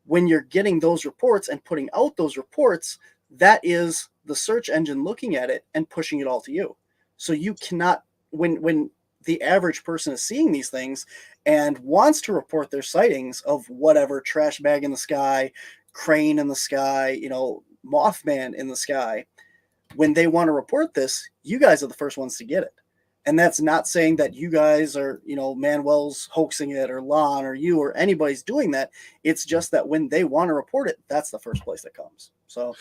when you're getting those reports and putting out those reports, that is the search engine looking at it and pushing it all to you. So you cannot, when the average person is seeing these things and wants to report their sightings of whatever, trash bag in the sky, crane in the sky, Mothman in the sky, when they want to report this, you guys are the first ones to get it. And that's not saying that you guys are, Manuel's hoaxing it, or Lon or you or anybody's doing that. It's just that when they want to report it, that's the first place that comes. So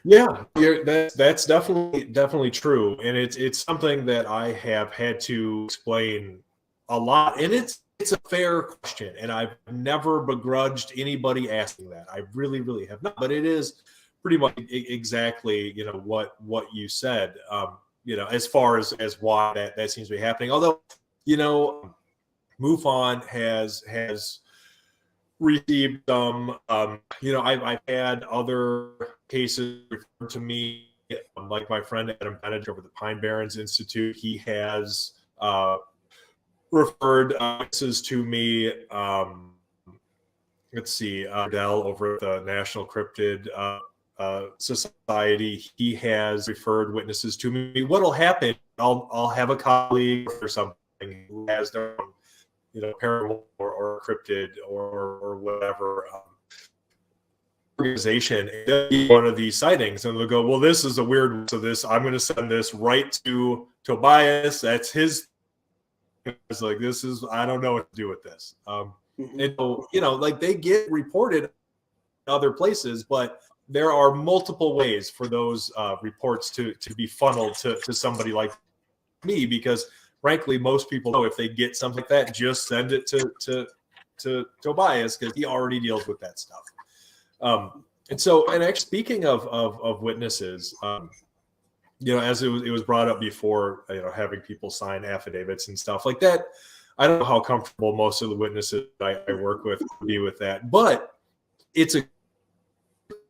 yeah, that's definitely true. And it's something that I have had to explain a lot. And it's a fair question. And I've never begrudged anybody asking that. I really, really have not. But it is pretty much exactly, what you said, as far as why that seems to be happening. Although, MUFON has received some, I've had other cases referred to me, like my friend Adam Bennett over the Pine Barrens Institute. He has referred cases to me. Let's see, Dell over at the National Cryptid Society. He has referred witnesses to me. What'll happen? I'll have a colleague or something who has their own, paranormal or cryptid or whatever organization, one of these sightings, and they'll go, well, this is a weird one, so this, I'm going to send this right to Tobias. That's his. It's like, this is, I don't know what to do with this. And so, like, they get reported in other places, but there are multiple ways for those reports to be funneled to somebody like me, because frankly, most people know if they get something like that, just send it to Tobias, because he already deals with that stuff. And so, and actually, speaking of witnesses, as it was brought up before, having people sign affidavits and stuff like that. I don't know how comfortable most of the witnesses I work with be with that, but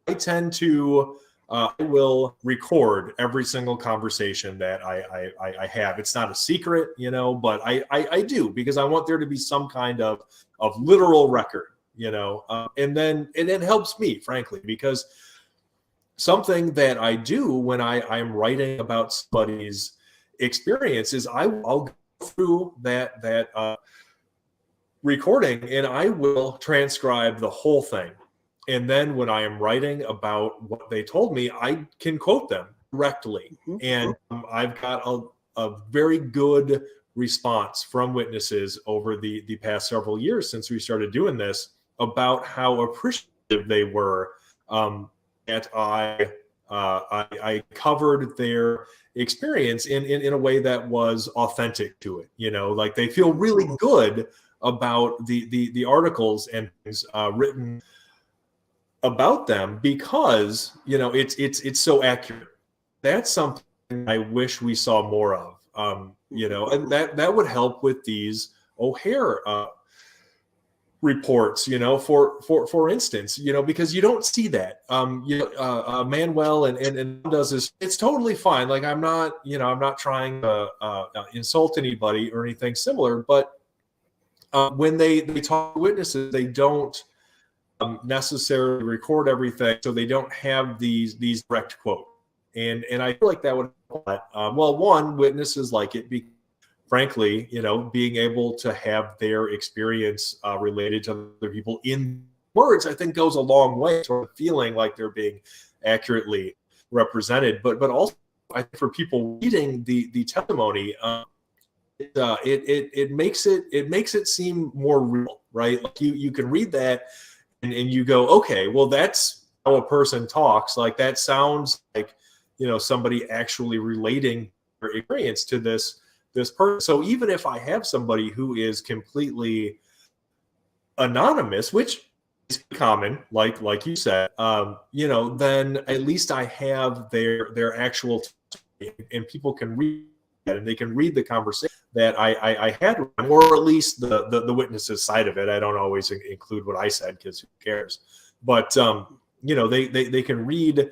I tend to, I will record every single conversation that I have. It's not a secret, but I do, because I want there to be some kind of literal record, and then it helps me, frankly, because something that I do when I'm writing about somebody's experience is I'll go through that recording and I will transcribe the whole thing. And then when I am writing about what they told me, I can quote them directly. And I've got a very good response from witnesses over the past several years since we started doing this about how appreciative they were that I covered their experience in a way that was authentic to it. Like, they feel really good about the articles and things written about them, because it's so accurate. That's something I wish we saw more of. And that would help with these O'Hare reports, for instance, because you don't see that. Manuel and does this. It's totally fine. Like, I'm not trying to insult anybody or anything similar, but when they talk to witnesses, they don't necessarily record everything, so they don't have these direct quotes. And I feel like that would help. Well, one, witnesses like it because, frankly, being able to have their experience related to other people in words, I think, goes a long way toward feeling like they're being accurately represented. But also, I think for people reading the testimony, it makes it seem more real, right? Like, you can read that and you go, okay, well, that's how a person talks. Like, that sounds like somebody actually relating their experience to this person. So even if I have somebody who is completely anonymous, which is common, like you said, then at least I have their actual and people can read that, and they can read the conversation that I had, or at least the witness's side of it. I don't always include what I said, because who cares? But they can read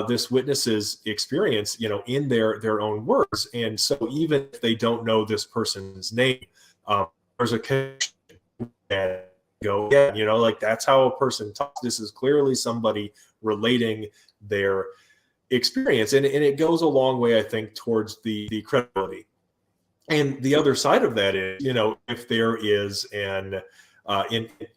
this witness's experience, in their own words. And so even if they don't know this person's name, there's a connection that go, yeah, like, that's how a person talks. This is clearly somebody relating their experience. And it goes a long way, I think, towards the credibility. And the other side of that is, if there is an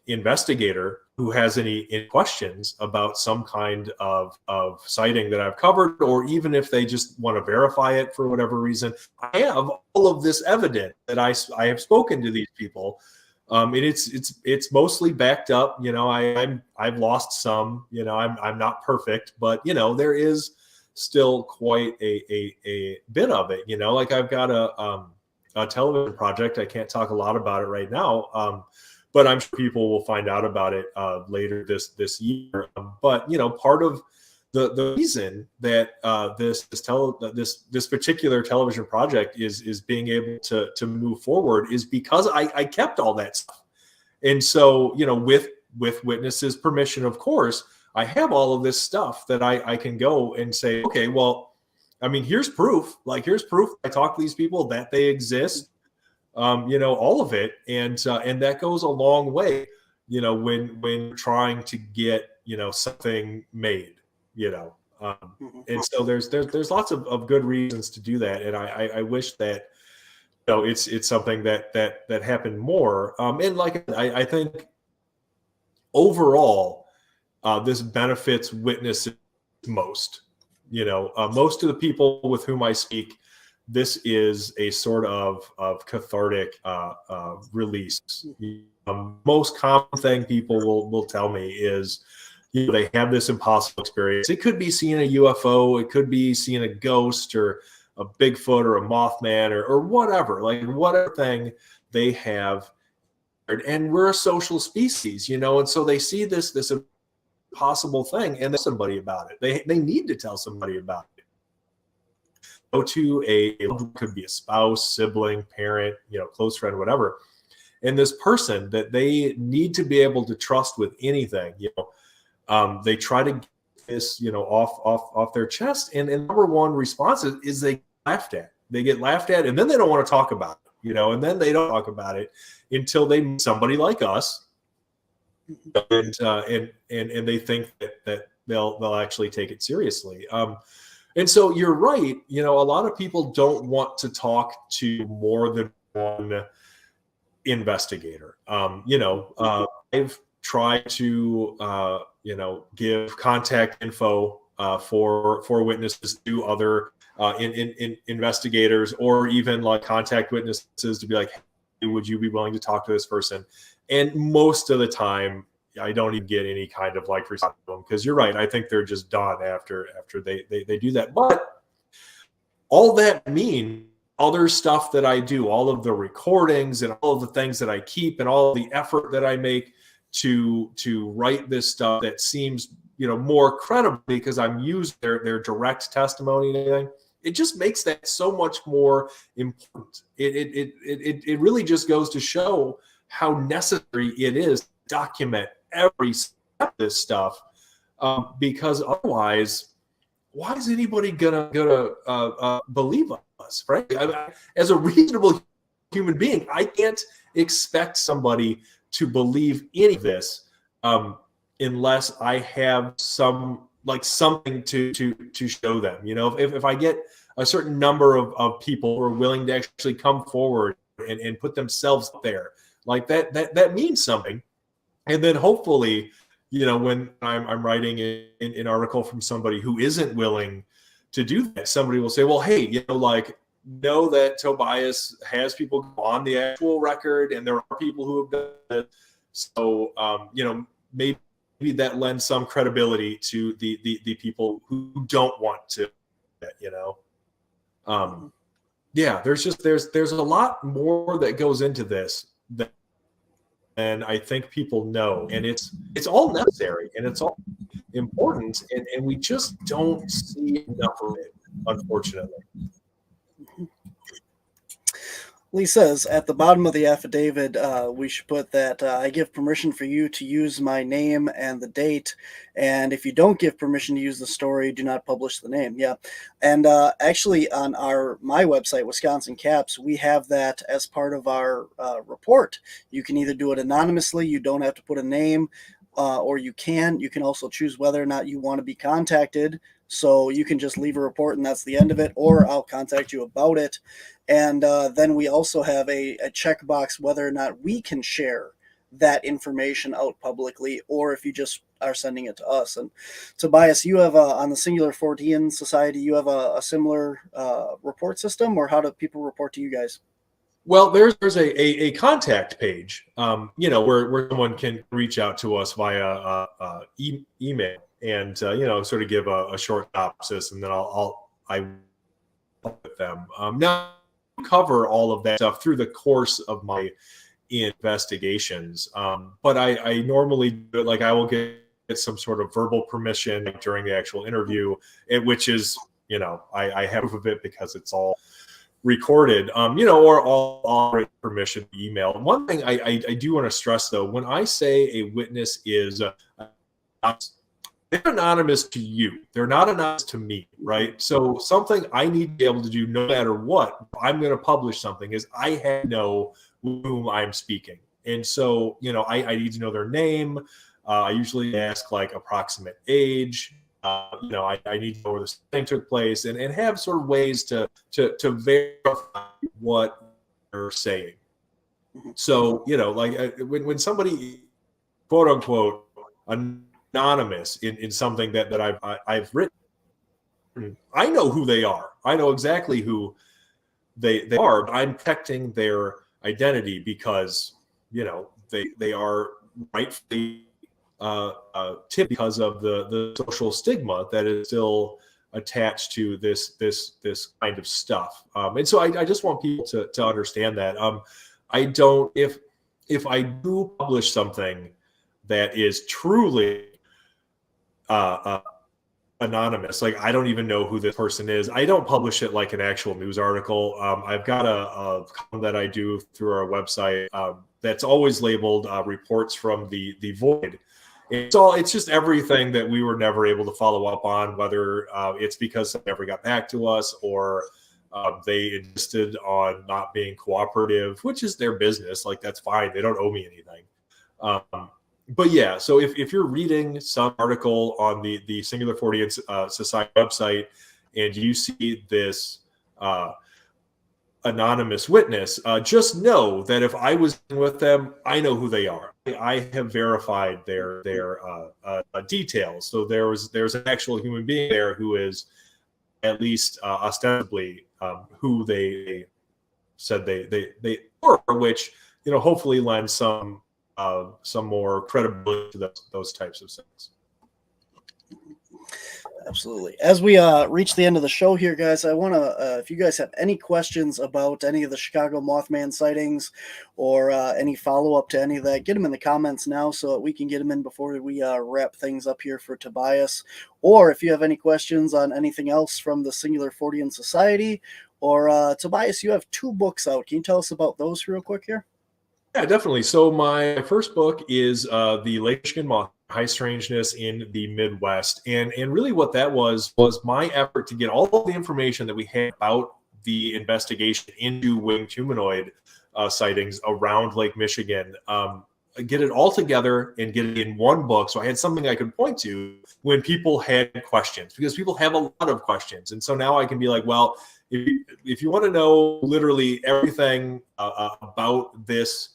investigator who has any questions about some kind of sighting that I've covered, or even if they just want to verify it for whatever reason, I have all of this evidence that I have spoken to these people. And it's mostly backed up. I've lost some. I'm not perfect, but there is still quite a bit of it. Like, I've got a television project. I can't talk a lot about it right now. But I'm sure people will find out about it later this year. But part of the reason that this particular television project is being able to move forward is because I kept all that stuff. And so with with witnesses' permission, of course, I have all of this stuff that I can go and say, okay, well, I mean, here's proof. Like, here's proof. I talk to these people that they exist. All of it, and that goes a long way. When trying to get something made. And so there's lots of good reasons to do that, and I wish that it's something that happened more. And like I think overall, this benefits witnesses most. Most of the people with whom I speak, this is a sort of cathartic release. Most common thing people will tell me is, they have this impossible experience. It could be seeing a UFO, it could be seeing a ghost or a Bigfoot or a Mothman or whatever, like whatever thing they have. And we're a social species, and so they see this impossible thing and tell somebody about it. They need to tell somebody about it. Go to could be a spouse, sibling, parent, close friend, whatever. And this person that they need to be able to trust with anything, they try to get this, off their chest. And number one response is they get laughed at. They get laughed at, and then they don't want to talk about it, and then they don't talk about it until they meet somebody like us. And they think that they'll actually take it seriously. And so you're right. A lot of people don't want to talk to more than one investigator. I've tried to, give contact info for witnesses to other investigators, or even like contact witnesses to be like, hey, would you be willing to talk to this person? And most of the time, I don't even get any kind of like response to them, because you're right. I think they're just done after they do that. But all that means other stuff that I do, all of the recordings and all of the things that I keep and all of the effort that I make to write this stuff that seems, more credible because I'm using their direct testimony and everything. It just makes that so much more important. It really just goes to show how necessary it is to document every step of this stuff, because otherwise, why is anybody gonna believe us, right? As a reasonable human being, I can't expect somebody to believe any of this unless I have something to show them. If I get a certain number of people who are willing to actually come forward and put themselves up there, like that means something. And then hopefully, when I'm writing an article from somebody who isn't willing to do that, somebody will say, well, hey, know that Tobias has people on the actual record, and there are people who have done it. So, maybe that lends some credibility to the people who don't want to, yeah, there's a lot more that goes into this than I think people know, and it's all necessary and it's all important, and we just don't see enough of it, unfortunately. Lee says at the bottom of the affidavit, we should put that I give permission for you to use my name and the date. And if you don't give permission to use the story, do not publish the name. Yeah. And actually on my website, Wisconsin Caps, we have that as part of our report. You can either do it anonymously. You don't have to put a name, or you can also choose whether or not you want to be contacted. So you can just leave a report and that's the end of it, or I'll contact you about it. And then we also have a checkbox whether or not we can share that information out publicly, or if you just are sending it to us. And Tobias, you have on the Singular Fortean Society, you have a similar report system, or how do people report to you guys? Well, there's a contact page, where someone can reach out to us via email and sort of give a short synopsis, and then I with them. Now cover all of that stuff through the course of my investigations, but I normally do it like I will get some sort of verbal permission during the actual interview, which is I have proof of it because it's all recorded, or all written permission email. One thing I do want to stress, though, when I say a witness is they're anonymous to you, they're not anonymous to me, right? So something I need to be able to do no matter what, if I'm going to publish something, is I have to know whom I'm speaking. And so, I need to know their name. I usually ask like approximate age. I need to know where this thing took place, and have sort of ways to verify what they're saying. So, like when somebody, quote unquote, anonymous in something that I've written, I know who they are. I know exactly who they are. But I'm protecting their identity because they are rightfully tipped because of the social stigma that is still attached to this kind of stuff. And so I just want people to understand that. I don't, if I do publish something that is truly anonymous, like I don't even know who this person is, I don't publish it like an actual news article. I've got a column that I do through our website that's always labeled reports from the void. It's just everything that we were never able to follow up on, whether it's because they never got back to us, or they insisted on not being cooperative, which is their business. Like, that's fine. They don't owe me anything. But yeah, so if you're reading some article on the Singular Fortean Society website and you see this anonymous witness, just know that if I was with them, I know who they are. I have verified their details. So there's an actual human being there who is at least ostensibly who they said they were, which hopefully lends some more credibility to those types of things. Absolutely. As we reach the end of the show here, guys, I want to, if you guys have any questions about any of the Chicago Mothman sightings, or any follow-up to any of that, get them in the comments now so that we can get them in before we wrap things up here for Tobias. Or if you have any questions on anything else from the Singular Fortean Society, or Tobias, you have 2 books out. Can you tell us about those real quick here? Yeah, definitely. So my first book is The Lake Michigan Moth, High Strangeness in the Midwest. And really what that was my effort to get all of the information that we had about the investigation into winged humanoid sightings around Lake Michigan, get it all together and get it in one book. So I had something I could point to when people had questions, because people have a lot of questions. And so now I can be like, well, if you want to know literally everything about this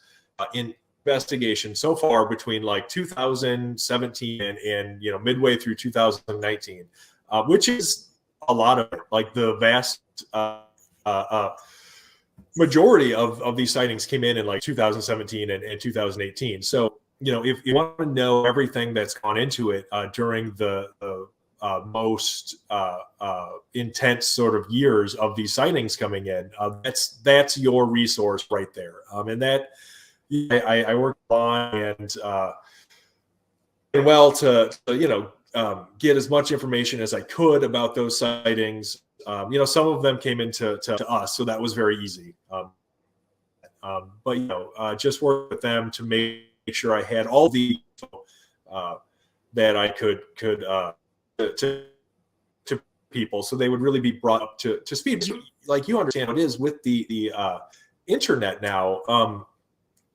investigation so far between like 2017 and midway through 2019, which is a lot of it, like the vast majority of these sightings came in like 2017 and 2018. So if you want to know everything that's gone into it during the most intense sort of years of these sightings coming in, that's your resource right there. And that I worked on to get as much information as I could about those sightings. Some of them came into to us, so that was very easy. But just work with them to make sure I had all the that I could to people, so they would really be brought up to speed. Like, you understand what it is with the internet now.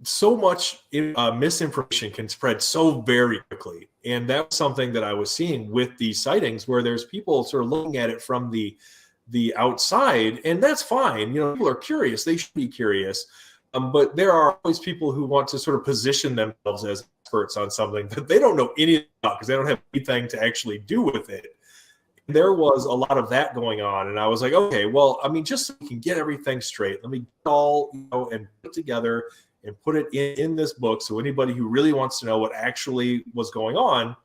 So much misinformation can spread so very quickly, and that's something that I was seeing with these sightings, where there's people sort of looking at it from the outside, and that's fine. People are curious; they should be curious. But there are always people who want to sort of position themselves as experts on something that they don't know anything about, because they don't have anything to actually do with it. There was a lot of that going on, and I was like, okay, well, just so we can get everything straight, let me get all and put together and put it in this book, so anybody who really wants to know what actually was going on,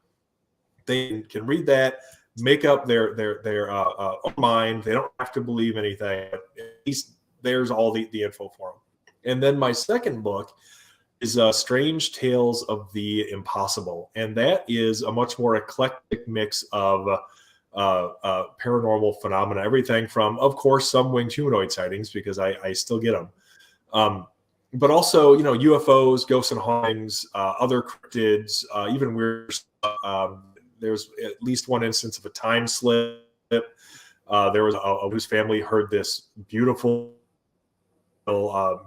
they can read that, make up their own mind. They don't have to believe anything, but at least there's all the info for them. And then my second book is Strange Tales of the Impossible, and that is a much more eclectic mix of paranormal phenomena, everything from, of course, some winged humanoid sightings, because I still get them. But also, you know, UFOs, ghosts and hauntings, other cryptids, even weird stuff. There's at least one instance of a time slip. There was whose family heard this beautiful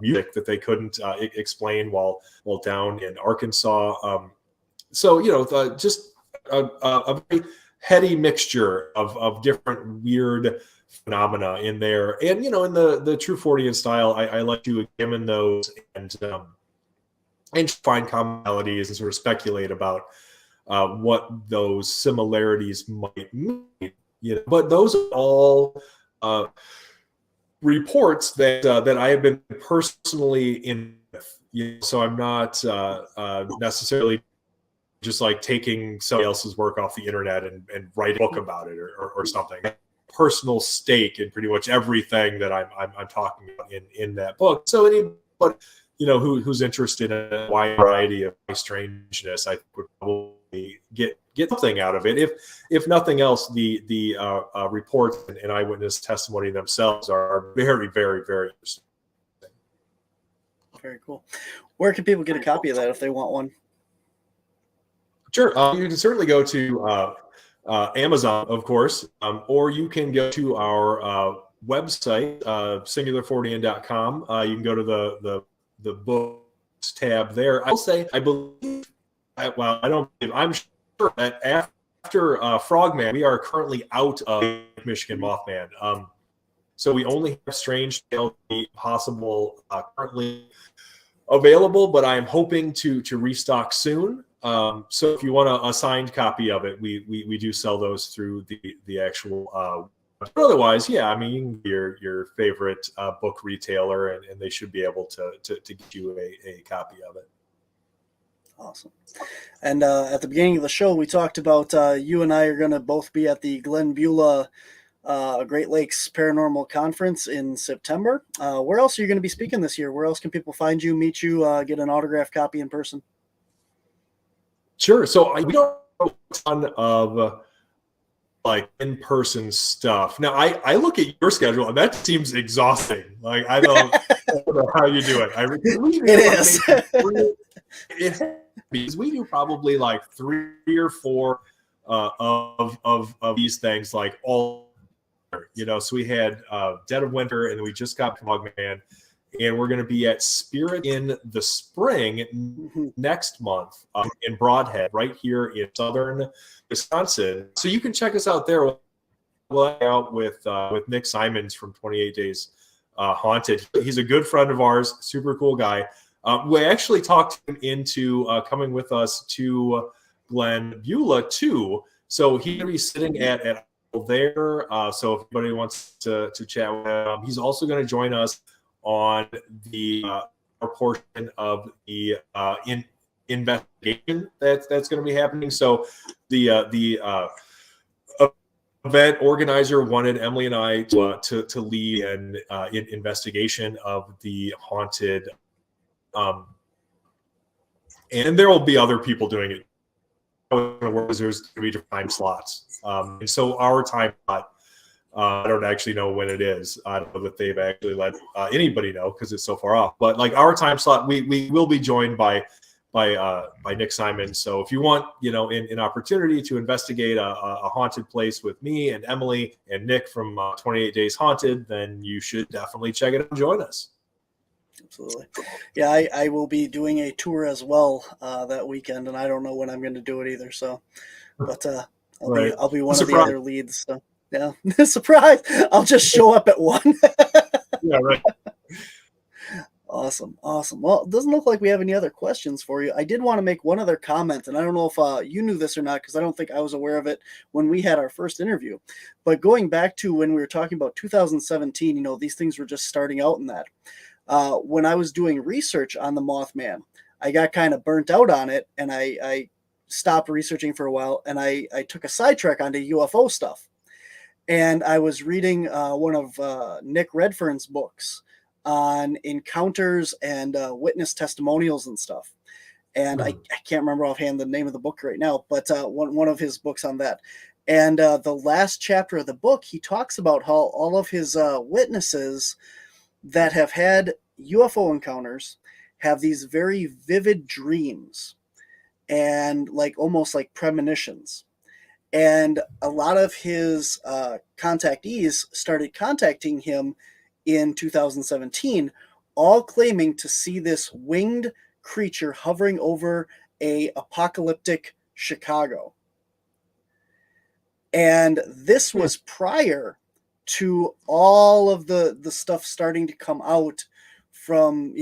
music that they couldn't explain while down in Arkansas. So, you know, just a very heady mixture of different weird phenomena in there. And, you know, in the true Fortean style, I like to examine those and find commonalities and sort of speculate about what those similarities might mean. You know, but those are all reports that I have been personally in with. You know, so I'm not necessarily just like taking somebody else's work off the internet and write a book about it or something. Personal stake in pretty much everything that I'm talking about in that book. So anybody, you know, who's interested in a wide variety of strangeness, I would probably get something out of it. If nothing else, the reports and eyewitness testimony themselves are very, very, very interesting. Very cool. Where can people get a copy of that if they want one? Sure. You can certainly go to Amazon, of course, or you can go to our website, singularfortean.com. You can go to the books tab there. I will say, I believe, well, I don't believe, I'm sure that after Frogman, we are currently out of Michigan Mothman. So we only have Strange Tale possible currently available, but I am hoping to restock soon. So if you want a signed copy of it, we do sell those through the actual. But otherwise, yeah, I mean, you can get your favorite book retailer, and they should be able to get you a copy of it. Awesome. And at the beginning of the show, we talked about you and I are going to both be at the Glen Beulah Great Lakes Paranormal Conference in September. Where else are you going to be speaking this year? Where else can people find you, meet you, get an autographed copy in person? Sure. So we don't have a ton of like in-person stuff. Now, I look at your schedule, and that seems exhausting. Like, I don't know how you do it. It is. Because we do probably like 3 or 4 of these things, like all, you know. So we had Dead of Winter, and we just got Frogman, and we're going to be at Spirit in the spring next month in Broadhead, right here in southern Wisconsin. So you can check us out there. We'll hang out with Nick Simons from 28 Days Haunted. He's a good friend of ours, super cool guy. We actually talked him into coming with us to Glen Beulah too. So he's going to be sitting at there. So if anybody wants to chat with him, he's also going to join us on the portion of the investigation that's going to be happening. So the event organizer wanted Emily and I to lead an investigation of the haunted. And there will be other people doing it. There's going to be time slots. And so our time slot, I don't actually know when it is. I don't know that they've actually let anybody know because it's so far off. But like our time slot, we will be joined by Nick Simons. So if you want, you know, an opportunity to investigate a haunted place with me and Emily and Nick from 28 Days Haunted, then you should definitely check it out and join us. Absolutely. Yeah, I will be doing a tour as well that weekend, and I don't know when I'm going to do it either. So, but I'll be one of the other leads. So, yeah, surprise! I'll just show up at 1. Yeah, right. Awesome. Well, it doesn't look like we have any other questions for you. I did want to make one other comment, and I don't know if you knew this or not, because I don't think I was aware of it when we had our first interview. But going back to when we were talking about 2017, you know, these things were just starting out in that. When I was doing research on the Mothman, I got kind of burnt out on it, and I stopped researching for a while, and I took a sidetrack onto UFO stuff. And I was reading one of Nick Redfern's books on encounters and witness testimonials and stuff. And I can't remember offhand the name of the book right now, but one of his books on that. And the last chapter of the book, he talks about how all of his witnesses that have had UFO encounters have these very vivid dreams and almost like premonitions. And a lot of his contactees started contacting him in 2017, all claiming to see this winged creature hovering over a apocalyptic Chicago. And this was prior to all of the stuff starting to come out from,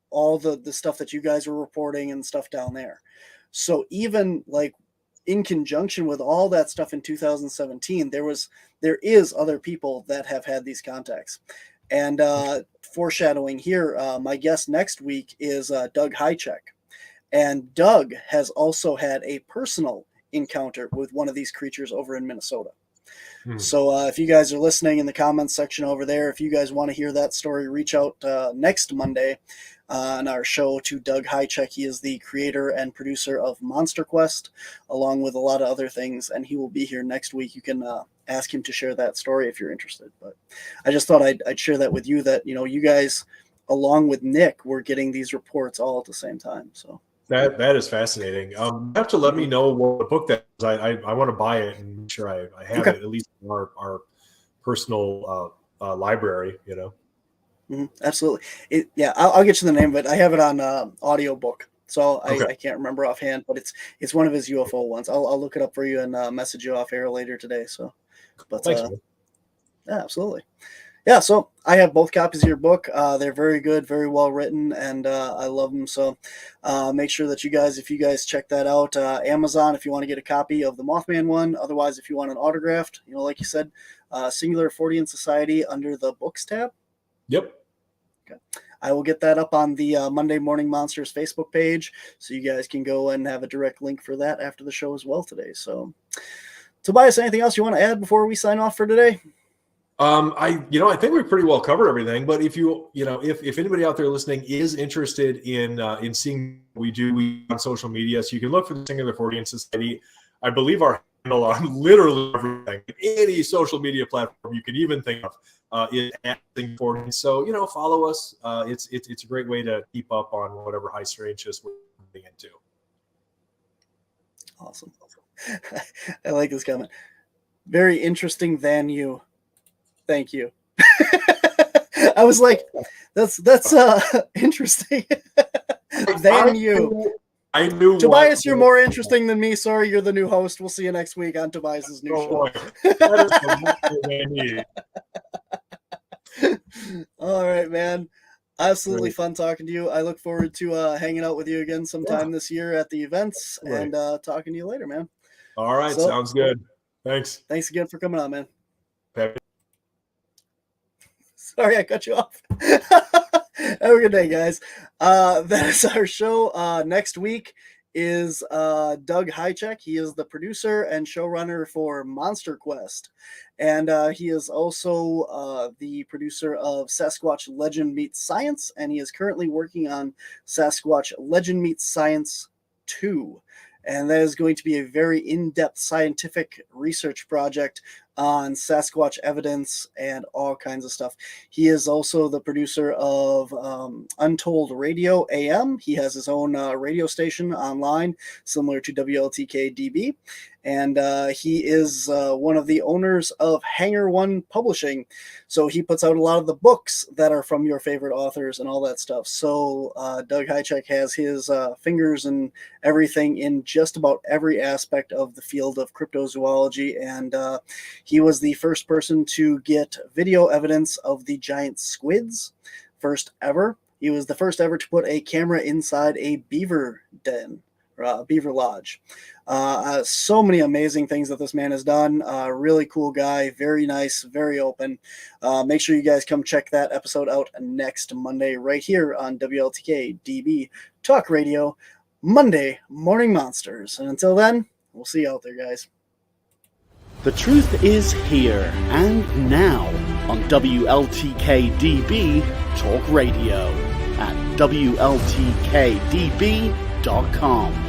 all the stuff that you guys were reporting and stuff down there. So even in conjunction with all that stuff in 2017, there is other people that have had these contacts. And foreshadowing here, my guest next week is Doug Hychek. And Doug has also had a personal encounter with one of these creatures over in Minnesota. So if you guys are listening in the comments section over there, if you guys want to hear that story, reach out next Monday on our show to Doug Hychek. He is the creator and producer of Monster Quest, along with a lot of other things, and he will be here next week. You can ask him to share that story if you're interested. But I just thought I'd share that with you, that you guys, along with Nick, were getting these reports all at the same time. So that is fascinating. You have to let me know what the book that is. I want to buy it and make sure I have it at least in our personal library. Absolutely. I'll get you the name of it. I have it on audiobook, so I can't remember offhand, but it's one of his UFO ones. I'll look it up for you and message you off air later today. So, but thanks, yeah, absolutely. Yeah, so I have both copies of your book. They're very good, very well written, and I love them. So make sure that if you guys check that out, Amazon, if you want to get a copy of the Mothman one. Otherwise, if you want an autographed, like you said, Singular Fortean Society under the books tab. Yep. Okay. I will get that up on the Monday Morning Monsters Facebook page, so you guys can go and have a direct link for that after the show as well today. So, Tobias, anything else you want to add before we sign off for today? I think we pretty well covered everything, but if if anybody out there listening is interested in seeing what we do on social media, so you can look for the Singular Fortean Society. I believe our handle on literally everything, any social media platform you can even think of, is at Singular Fortean. So, follow us. It's a great way to keep up on whatever high strangeness we're moving into. Awesome. I like this comment. Very interesting than you. Thank you. I was like, that's interesting. Than you. I knew. Tobias, you're more interesting than me. Sorry, you're the new host. We'll see you next week on Tobias's new show. All right, man. Absolutely fun talking to you. I look forward to hanging out with you again sometime this year at the events and talking to you later, man. All right, sounds good. Thanks. Thanks again for coming on, man. Pepe. Sorry, I cut you off. Have a good day, guys. That is our show. Next week is Doug Hychek. He is the producer and showrunner for Monster Quest. And he is also the producer of Sasquatch Legend Meets Science. And he is currently working on Sasquatch Legend Meets Science 2. And that is going to be a very in-depth scientific research project on Sasquatch evidence and all kinds of stuff. He is also the producer of Untold Radio AM. He has his own radio station online, similar to WLTK-DB. And he is one of the owners of Hangar One Publishing. So he puts out a lot of the books that are from your favorite authors and all that stuff. So Doug Hychek has his fingers and everything in just about every aspect of the field of cryptozoology. And he was the first person to get video evidence of the giant squids, first ever. He was the first ever to put a camera inside a beaver den. Beaver Lodge. So many amazing things that this man has done. Really cool guy, very nice, very open. Make sure you guys come check that episode out next Monday right here on WLTK-DB Talk Radio, Monday Morning Monsters. And until then, we'll see you out there, guys. The truth is here and now on WLTK-DB Talk Radio at WLTK-DB.com.